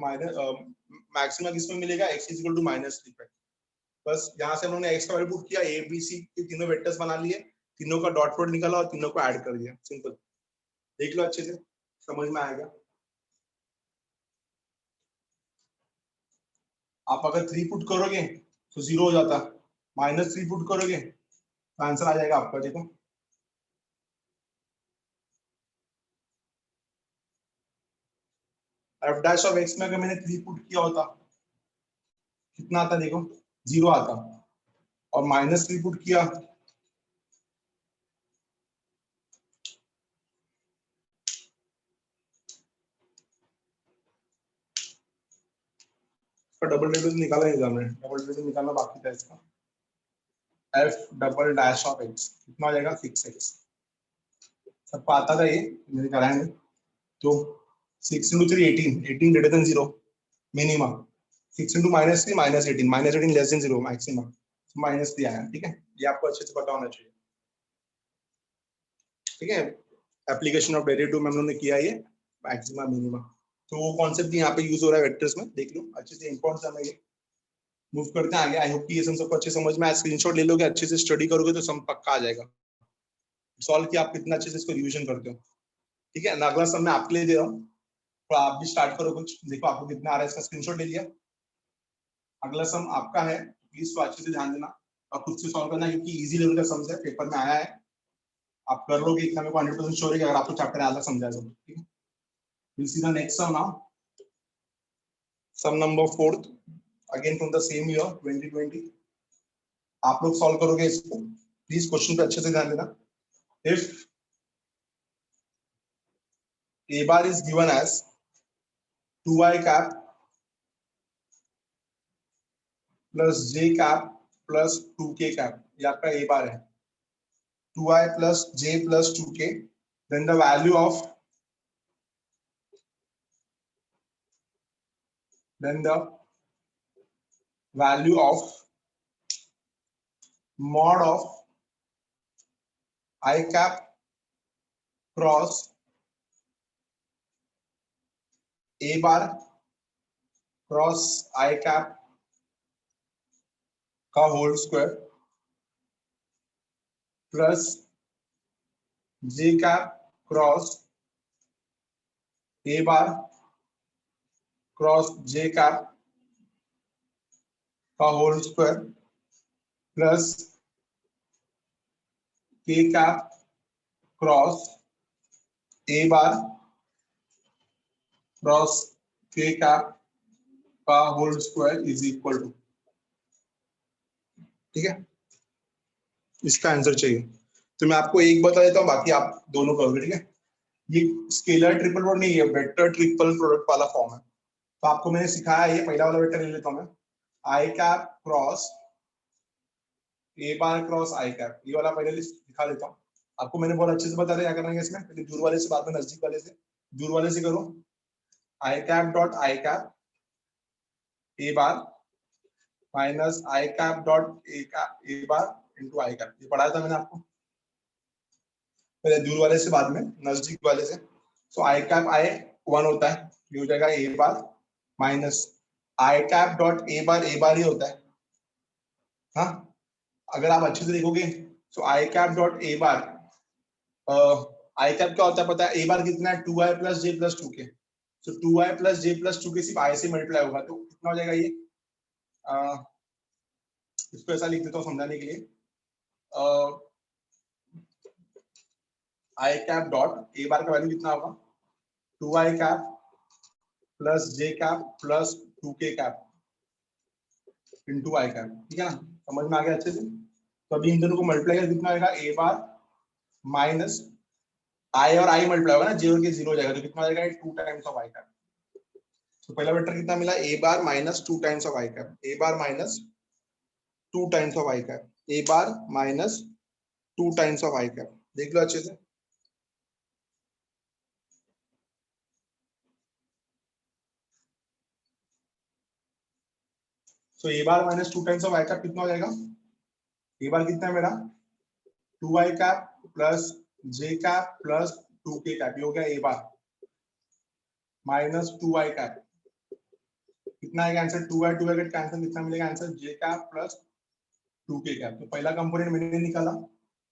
मैक्सिमम किसमें मिलेगा, x इक्वल टू -3 पे। बस यहाँ से हम लोगों ने x का वैल्यू पुट किया, a b c के तीनों वेक्टर्स बना लिए, तीनों का डॉट प्रोडक्ट निकाला और तीनों को ऐड कर दिया। सिंपल, देख लो अच्छे से, समझ में आएगा। आप अगर 3 पुट करोगे तो 0 हो जाता, -3 पुट करोगे तो आंसर आ जाएगा आपका। देखो f डैश ऑफ x में अगर मैंने 3 पुट किया होता कितना आता, देखो 0 आता, और -3 पुट किया तो डबल डेरिवेटिव निकाला एग्जाम में, डबल डेरिवेटिव निकालना बाकी था इसका। f double dash of x कितना आ जाएगा, 6x। सबको आता था ये, मैंने कराएंगे। तो 6 × 3 18, 18 greater than 0 minimum, 6 × -3 -18, -18 less than 0 maximum, -3 आया। ठीक है, ये आपको अच्छे से पता होना चाहिए। ठीक है, एप्लीकेशन ऑफ डेरिवेटिव में हम लोगों ने किया ये मैक्सिमा मिनिमा, तो वो कॉन्सेप्ट यहाँ पे यूज हो रहा है वेक्टर्स में, देख लो अच्छे से, इंपॉर्टेंट है ये। मूव करते हैं आगे। आई होप कि ये सबको अच्छे समझ में आया, स्क्रीनशॉट ले लोगे, अच्छे से स्टडी करोगे तो सब पक्का आ जाएगा। सॉल्व किया, आप कितना अच्छे से इसको रिवीजन करते हो। ठीक है ना, अगला सब मैं आपके लिए दे रहा हूँ, तो आप भी स्टार्ट करो कुछ, देखो आपको कितना आ रहा है, इसका स्क्रीनशॉट ले लिया। अगला सम आपका है, प्लीज तो अच्छे से ध्यान देना और खुद से सॉल्व करना, क्योंकि इजी लेवल का सम है, पेपर में आया है, आप कर लोगे, इतना मेरे को 100% श्योर है कि अगर आपको चैप्टर आधा समझा तो। ठीक है, we'll see the next sum now. Sum number 4, again from the same year 2020. आप लोग सॉल्व करोगे इसको, प्लीज क्वेश्चन पे अच्छे से ध्यान देना। If a bar is given as 2i cap plus j cap plus 2k cap, ये आपका a bar है, 2i plus j plus 2k, then the value of mod of I cap cross a bar cross I cap का whole square plus j cap cross a bar cross j cap का whole square plus k cap cross a bar cross k cap का whole square is equal to. ठीक है, इसका answer चाहिए तो मैं आपको एक बता देता हूँ, बाकी आप दोनों करोगे। ठीक है, ये स्केलर ट्रिपल प्रोडक्ट नहीं है, वेक्टर ट्रिपल प्रोडक्ट वाला फॉर्म है। तो आपको मैंने सिखाया, ये पहला वाला वेक्टर ले लेता हूँ मैं, I cap cross A bar cross I cap, ये वाला पहले दिखा देता हूँ आपको। मैंने बहुत अच्छे से बता दिया क्या करना है इसमें, पहले दूर वाले से, बाद में नजदीक वाले से। दूर वाले से करो, I cap dot I cap A bar minus I cap dot A bar into I cap, ये पढ़ाया था मैंने आपको पहले, दूर वाले से बाद में नजदीक वाले से। सो आई कैप आई 1 होता है, ये हो जाएगा A bar minus I cap dot A bar ही होता है। हाँ, अगर आप अच्छे से देखोगे तो I cap dot A bar, I cap क्या होता है पता है, ए बार कितना है, 2i प्लस जे प्लस 2k, तो 2i प्लस जे प्लस 2k सिर्फ आई से मल्टीप्लाई होगा, तो कितना हो जाएगा ये, इसको ऐसा लिख देता हूँ समझाने के लिए, आई कैप डॉट ए बार का वैल्यू कितना होगा, 2i cap plus J cap plus 2k cap, into I cap, ठीक है ना, समझ में आ गया अच्छे से। तो अभी इन दोनों को मल्टीप्लाई कर कितना आएगा, ए बार माइनस आई और आई मल्टीप्लाई होगा ना, जे और के जीरो हो जाएगा, तो कितना आ जाएगा, 2 टाइम्स ऑफ आई कैप। तो पहला वेक्टर कितना मिला, A bar minus 2 times of I cap, A bar minus 2 times of I cap, A bar minus 2 times of I cap, देख लो अच्छे से। So A bar minus 2 times of I cap कितना हो जाएगा, ए बार कितना है मेरा 2 I cap plus J cap plus 2 K cap, ये हो गया ए बार माइनस 2 आई कैप, कितना आएगा आंसर, 2 आई कैंसिल, कितना मिलेगा आंसर, जे कैप प्लस 2 के कैप। तो पहला कंपोनेंट मैंने निकाला,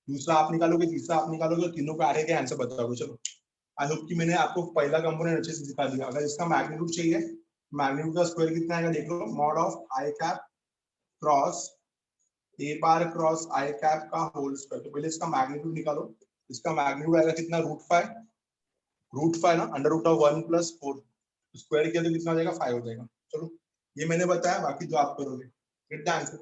दूसरा आप निकालोगे, तीसरा आप निकालोगे, तीनों का आगे के आंसर बताओगे। चलो आई होप कि मैंने आपको पहला कंपोनेंट अच्छे से दिखा दिया। अगर इसका मैग्नीट्यूड चाहिए, मैग्नीट्यूड का स्क्वायर कितना आएगा देख लो, mod of I cap cross A bar cross I cap का होल स्क्वायर। तो पहले इसका मैग्नीट्यूड निकालो, इसका मैग्नीट्यूड आएगा कितना, रूट फाइव ना, under root of 1 plus 4, square किया तो कितना हो जाएगा, 5 हो जाएगा। चलो ये मैंने बताया, बाकी जो आप करोगे गेट द आंसर,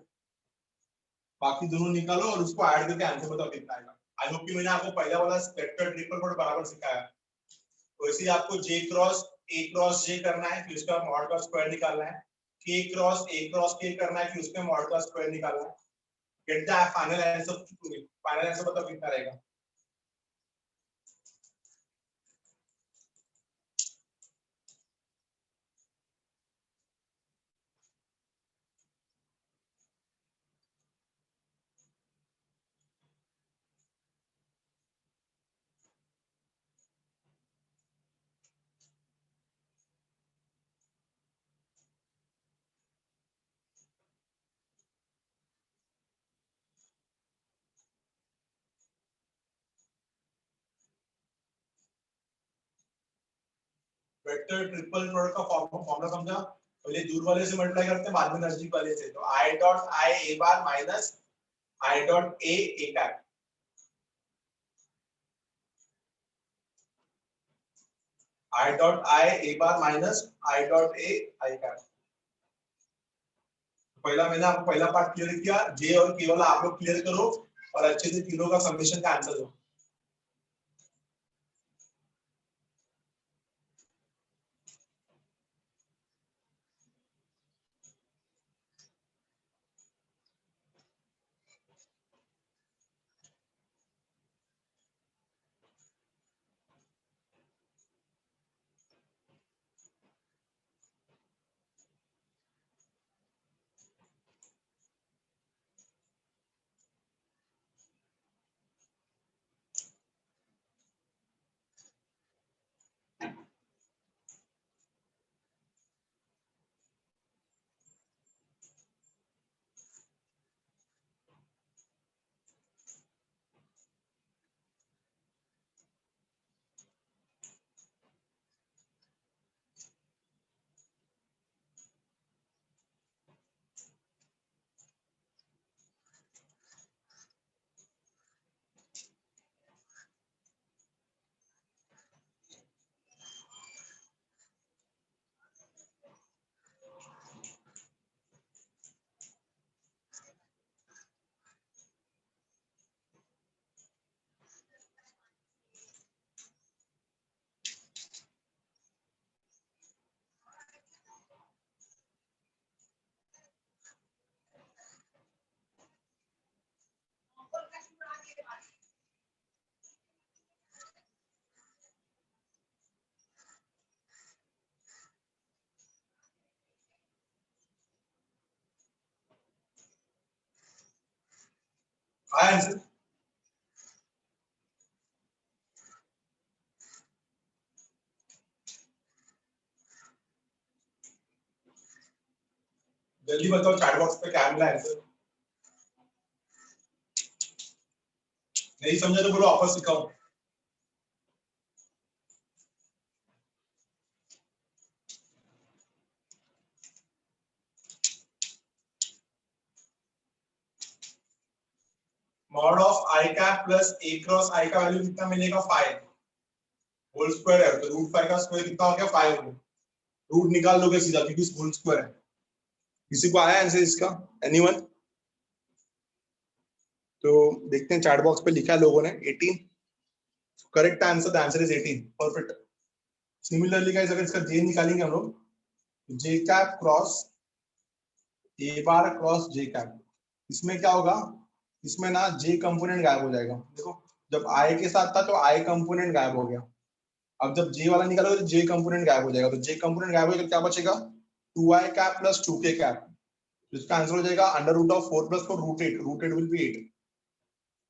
बाकी दोनों निकालो और उसको ऐड करके आंसर बताओ कितना आएगा। आई होप कि मैंने आपको पहला वाला वेक्टर ट्रिपल डॉट बराबर सिखाया। तो इसे आपको जे क्रॉस जे करना है, फिर उसका मॉड का स्क्वायर निकालना है, के क्रॉस के करना है, फिर उसके मॉड का स्क्वायर निकालना है। गेट द फाइनल आंसर बताओ कितना रहेगा। वेक्टर ट्रिपल प्रोडक्ट का फॉर्मूला समझा, पहले दूर वाले से मल्टीप्लाई करते हैं, बाद में नजदीक वाले से। तो I dot I A bar minus I dot A cap, I dot I A bar minus I dot A I cap. पहला मैंने आपको पहला पार्ट क्लियर किया, जे और के वाला आप लोग क्लियर करो और अच्छे से तीनों का समेशन का आंसर दो। आंसर जल्दी बताओ चैट बॉक्स पे क्या मिला आंसर, नहीं समझा तो बोलो वापस सिखाओ। Mod of I cap plus A cross I का वैल्यू कितना मिलेगा, 5 होल स्क्वायर है, तो रूट 5 का स्क्वायर कितना हो गया, 5 रूट निकाल लोगे सीधा क्योंकि होल स्क्वायर है। किसी को आया आंसर इसका? एनीवन? तो देखते हैं चैट बॉक्स पे लिखा है लोगों ने 18। Correct answer, the answer is 18। Perfect. Similarly guys अगर इसका जे निकालेंगे हम लोग, J cap cross A bar cross J cap, इसमें क्या होगा? इसमें ना जे कंपोनेंट गायब हो जाएगा। देखो जब आई के साथ था तो आई कंपोनेंट गायब हो गया, अब जब जे वाला निकालोगे तो जे कंपोनेंट गायब हो जाएगा। तो जे कंपोनेंट गायब हो जाएगा तो क्या बचेगा? 2i cap plus 2k cap. इसका आंसर हो जाएगा under root of 4 plus 4 root 8। Root 8 will be 8।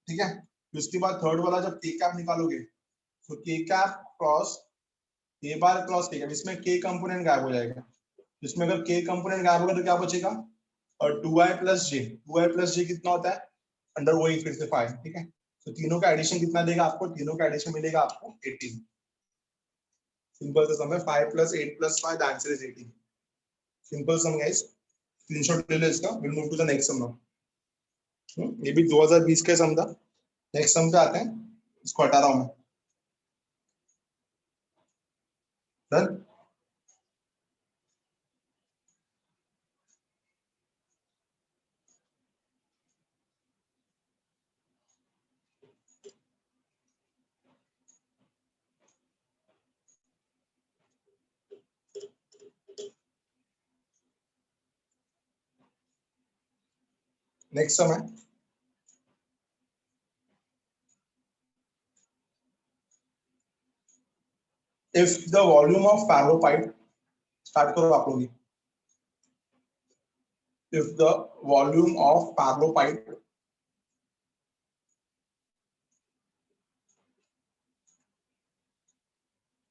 ठीक है। तो उसके बाद थर्ड वाला जब के कैप निकालोगे तो के cap cross A bar cross के कैप, इसमें के कंपोनेंट गायब हो जाएगा। इसमें अगर के कंपोनेंट गायब होगा तो क्या बचेगा? और 2i प्लस जे। 2i प्लस जे कितना होता है? अंडर वही फिर से 5। ठीक है। तो तीनों का एडिशन कितना देगा आपको? तीनों का एडिशन मिलेगा आपको 18। सिंपल सा सम है। 5 plus 8 plus 5, the answer is 18। Simple sum guys, screenshot ले लो इसका। Will move to the next sum now. ये भी 2020 का सम था। नेक्स्ट सम पे आते हैं, इसको हटा रहा हूं मैं। डन। नेक्स्ट सम है, if the volume of fallow pipe, start करो आप लोग। if the volume of fallow pipe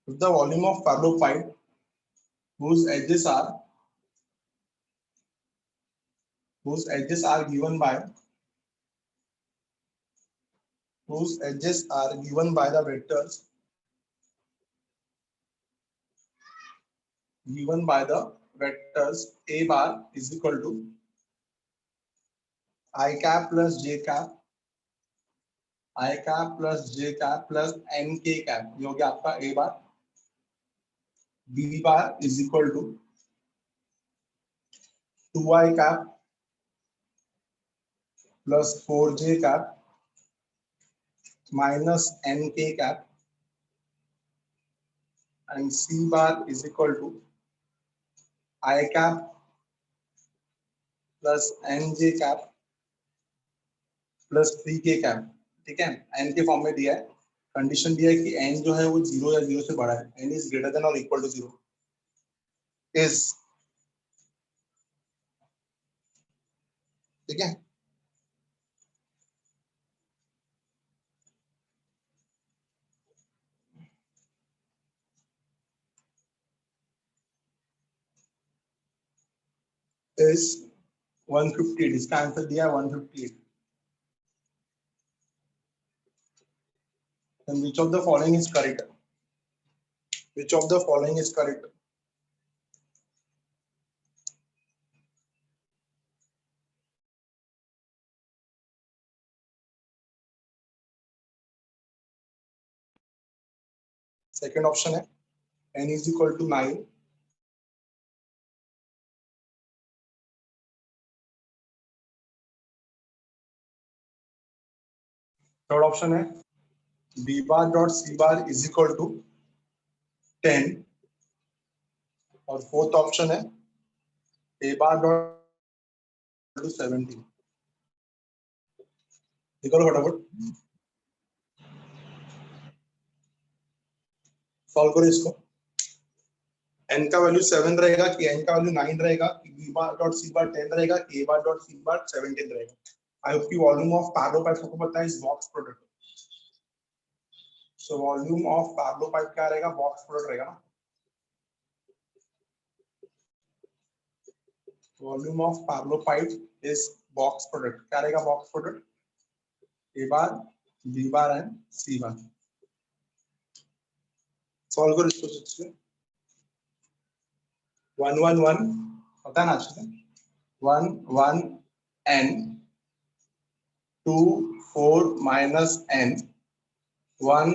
if the volume of fallow pipe whose edges are given by the vectors a bar is equal to I cap plus j cap plus nk cap, ये हो गया आपका a bar। b bar is equal to 2i cap plus 4j cap minus nk cap, and c bar is equal to I cap plus nj cap plus 3k cap. ठीक है। n के form में दिया है, condition दिया है कि n जो है वो 0 या 0 से बड़ा है, n इज ग्रेटर देन और इक्वल टू 0 इज। ठीक है। इज 158, इसका आंसर दिया है 158। And which of the following is correct? Which of the following is correct? Second option है n is equal to 9, third option है b bar dot c bar is equal to 10, और fourth option है a bar dot to 17। निकालो फटाफट, solve करो इसको। n का value 7 रहेगा कि n का वैल्यू 9 रहेगा कि b bar dot c bar 10 रहेगा कि a bar dot c bar 17 रहेगा। आई होप की वॉल्यूम ऑफ पैरेलल पाइप को पता है, इस box product. So volume of parallel pipe क्या रहेगा? बॉक्स प्रोडक्ट रहेगा ना। Volume of parallel pipe is box product. क्या रहेगा box product? a bar, b bar and c bar। Solve करो इसको। 1 1 1 पता है ना अच्छे से। 1 1 n 2 4 minus n 1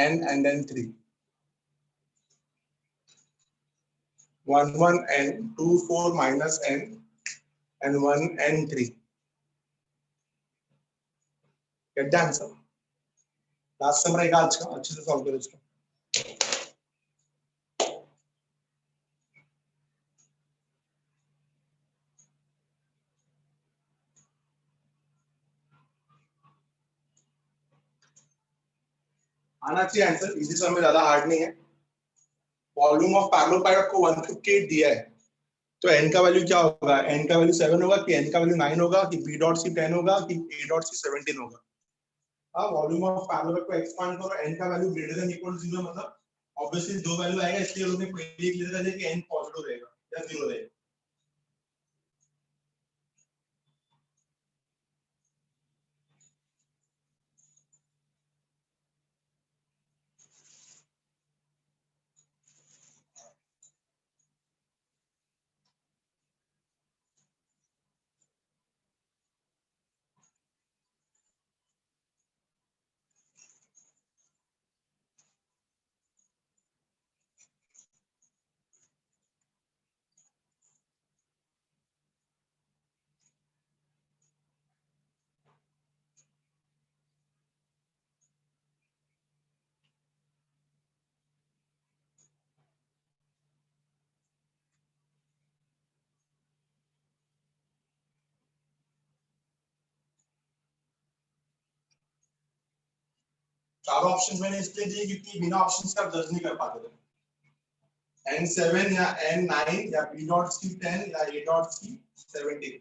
n and then 3। 1 1 n 2 4 minus n and 1 and 3. Get the answer. Last सम रहेगा आज का, अच्छे से सॉल्व करो इसको. आना चाहिए आंसर, इजी सम में, ज्यादा हार्ड नहीं है. वॉल्यूम ऑफ पैरेललोपाइड आपको 158 दिया है, तो n का वैल्यू क्या होगा? n का वैल्यू 7 होगा कि n का वैल्यू 9 होगा कि b डॉट c 10 होगा कि a डॉट c 17 होगा? हाँ, वॉल्यूम ऑफ पैरेललोपाइड को एक्सपांड करो, n का value greater than equal to 0, मतलब ऑब्वियसली दो वैल्यू आएगा, इसलिए लोगों ने पहले क्लियर कर दिया कि n पॉजिटिव रहेगा या 0 रहेगा. चारों ऑप्शंस मैंने इसलिए दिए क्योंकि बिना ऑप्शंस का आप जज नहीं कर पाते थे. n7 या n9 या b डॉट c 10 या a डॉट c 17.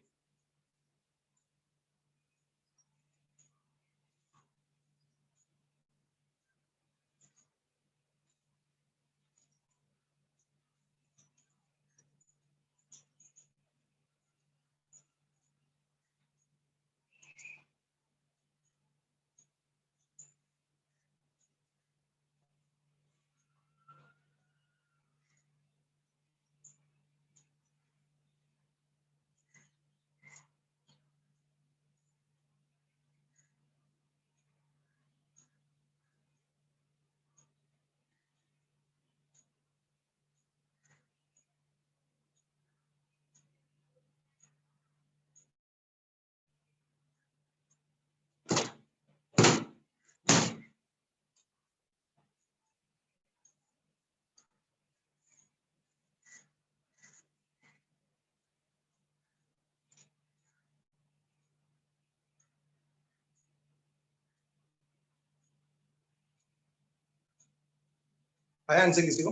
आया आंसर किसी को?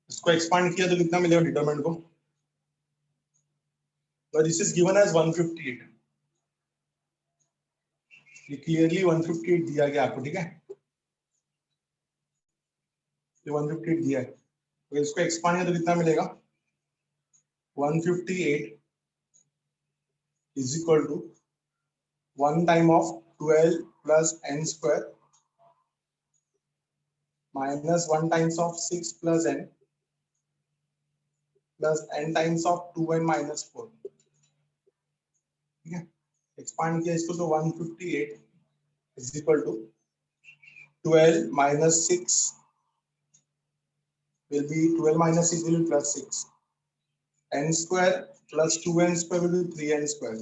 इसको एक्सपांड किया तो कितना मिलेगा डिटरमिनेंट को? तो दिस इज गिवन एज 158. ये क्लियरली 158 दिया गया आपको, ठीक है? ये 158 दिया है, तो इसको एक्सपांड किया तो कितना मिलेगा? 158 is equal to 1 time of 12 plus n square minus 1 times of 6 plus n plus n times of 2n minus 4. ठीक है? एक्सपांड किया इसको तो 158 is equal to 12 minus 6 will be 12 minus 6 will be plus 6. n square plus 2n square will be 3n square.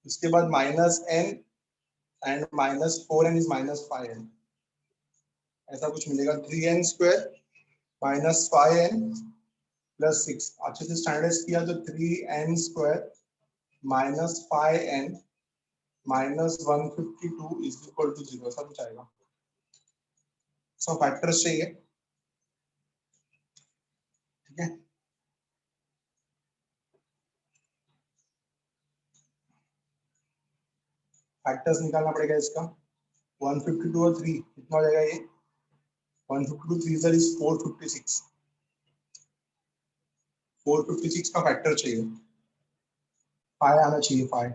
इसके बाद minus n and minus 4n is minus 5n. ऐसा कुछ मिलेगा. 3n square minus 5n plus 6. अच्छे से standardise किया तो 3n square minus 5n minus 152 is equal to 0. ऐसा कुछ आएगा. सब फैक्टर्स चाहिए, ठीक है? फैक्टर्स निकालना पड़ेगा इसका. 152 और 3 कितना हो जाएगा? ये 152 3 is 456. 456 का फैक्टर चाहिए. 5 आना चाहिए. 5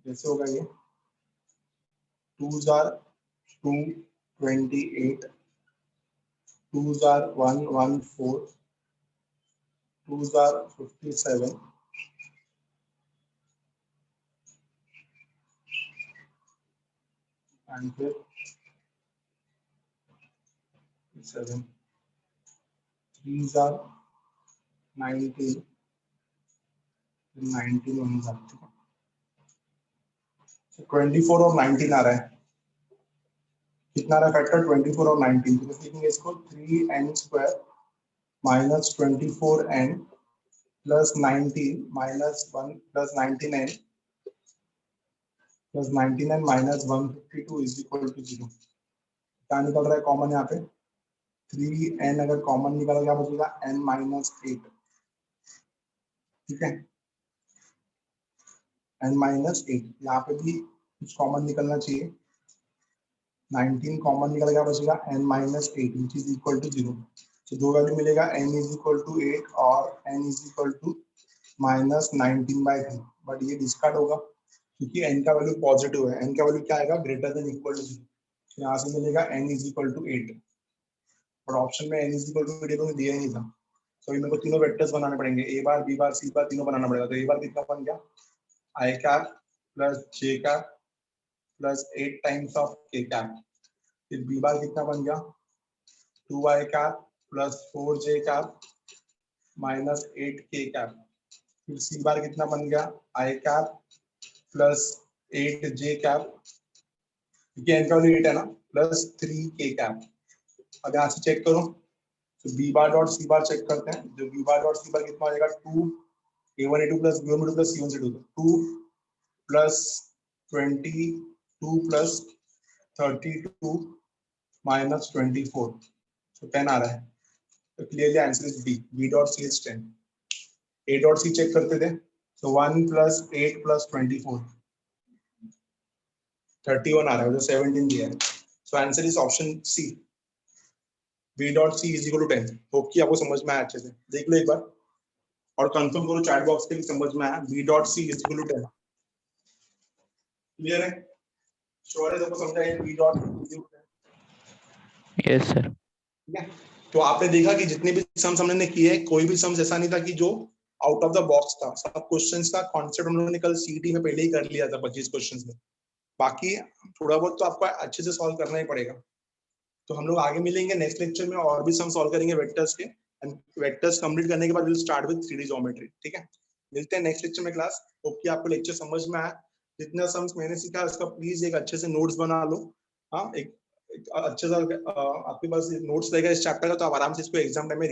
जैसे होगा ये 2s are 228, 2s are 114, 2s are 57, and फिर 7. 3s are 19, 19 होने जाते हैं। 24 और 19 आ रहा है, कितना आ रहा है फैक्टर 24 और 19, तो लिखेंगे इसको 3n square minus 24n plus 19 minus 1 plus 19n plus 19n minus 152 is equal to 0। क्या निकल रहा है कॉमन यहाँ पे, 3n अगर कॉमन निकल गया बचेगा n माइनस 8, ठीक है, n माइनस 8, यहाँ पे भी कुछ कॉमन निकलना चाहिए, 19 कॉमन निकल गया बचेगा n minus 8 which is equal to 0। तो दो वैल्यू मिलेगा n इज इक्वल टू 8 और n is equal to minus 19/3, but ये डिस्कार्ड होगा क्योंकि n का वैल्यू पॉजिटिव है, n का वैल्यू क्या आएगा ग्रेटर देन इक्वल टू 0, यहाँ से मिलेगा n इज इक्वल टू 8, और ऑप्शन में n इज इक्वल टू 8 तो दिया ही नहीं था, तो मेरे को तीनों वेक्टर्स बनाने पड़ेंगे, a bar b bar c बार तीनों बनाना पड़ेगा। तो a बार कितना बन गया i cap plus j cap plus 8 times of k cap, फिर b बार कितना बन गया 2i cap plus 4j cap minus 8k cap, फिर c बार कितना बन गया i cap plus 8j cap, क्योंकि n का वैल्यू 8 है ना, प्लस 3k कैप। अब यहाँ से चेक करो, तो b bar dot c bar check करते हैं, जो b bar dot c bar कितना हो जाएगा 2 a1 a2 plus b1 b2 plus c1 c2, 2 plus 22 plus 32 minus 24, तो 10 आ रहा है, तो clearly answer is B, B dot C is 10। A dot C check करते थे, तो 1 प्लस 8 प्लस 24 31 आ रहा है, जो 17 दिया है, so answer is option C, B dot C is equal to 10। Hope कि आपको समझ में आया अच्छे से, देख लो एक बार और कंफर्म करो चैट बॉक्स पे कि समझ में आया, B dot C is equal to 10, clear है, श्योर है, सबको समझ आया B dot C is equal to 10? Yes sir. ठीक है, तो आपने देखा कि जितने भी सम्स हमने किए हैं, कोई भी सम्स ऐसा नहीं था कि जो आउट ऑफ द बॉक्स था, सब क्वेश्चंस का कॉन्सेप्ट हम लोगों ने कल सीटी में पहले ही कर लिया था 25 क्वेश्चंस में, बाकी थोड़ा बहुत तो आपको अच्छे से सॉल्व करना ही पड़ेगा। तो हम लोग आगे मिलेंगे नेक्स्ट लेक्चर में और भी सम सॉल्व करेंगे वेक्टर्स के, एंड वेक्टर्स कंप्लीट करने के बाद will start with 3D geometry. ठीक है, मिलते हैं नेक्स्ट लेक्चर में क्लास, होप कि आपको लेक्चर समझ में आया, जितना सम्स मैंने सीखा उसका प्लीज एक अच्छे से नोट्स बना लो। हाँ, एक अच्छा सा आपके पास नोट्स रहेगा इस चैप्टर का, तो आप आराम से इसको एग्जाम टाइम में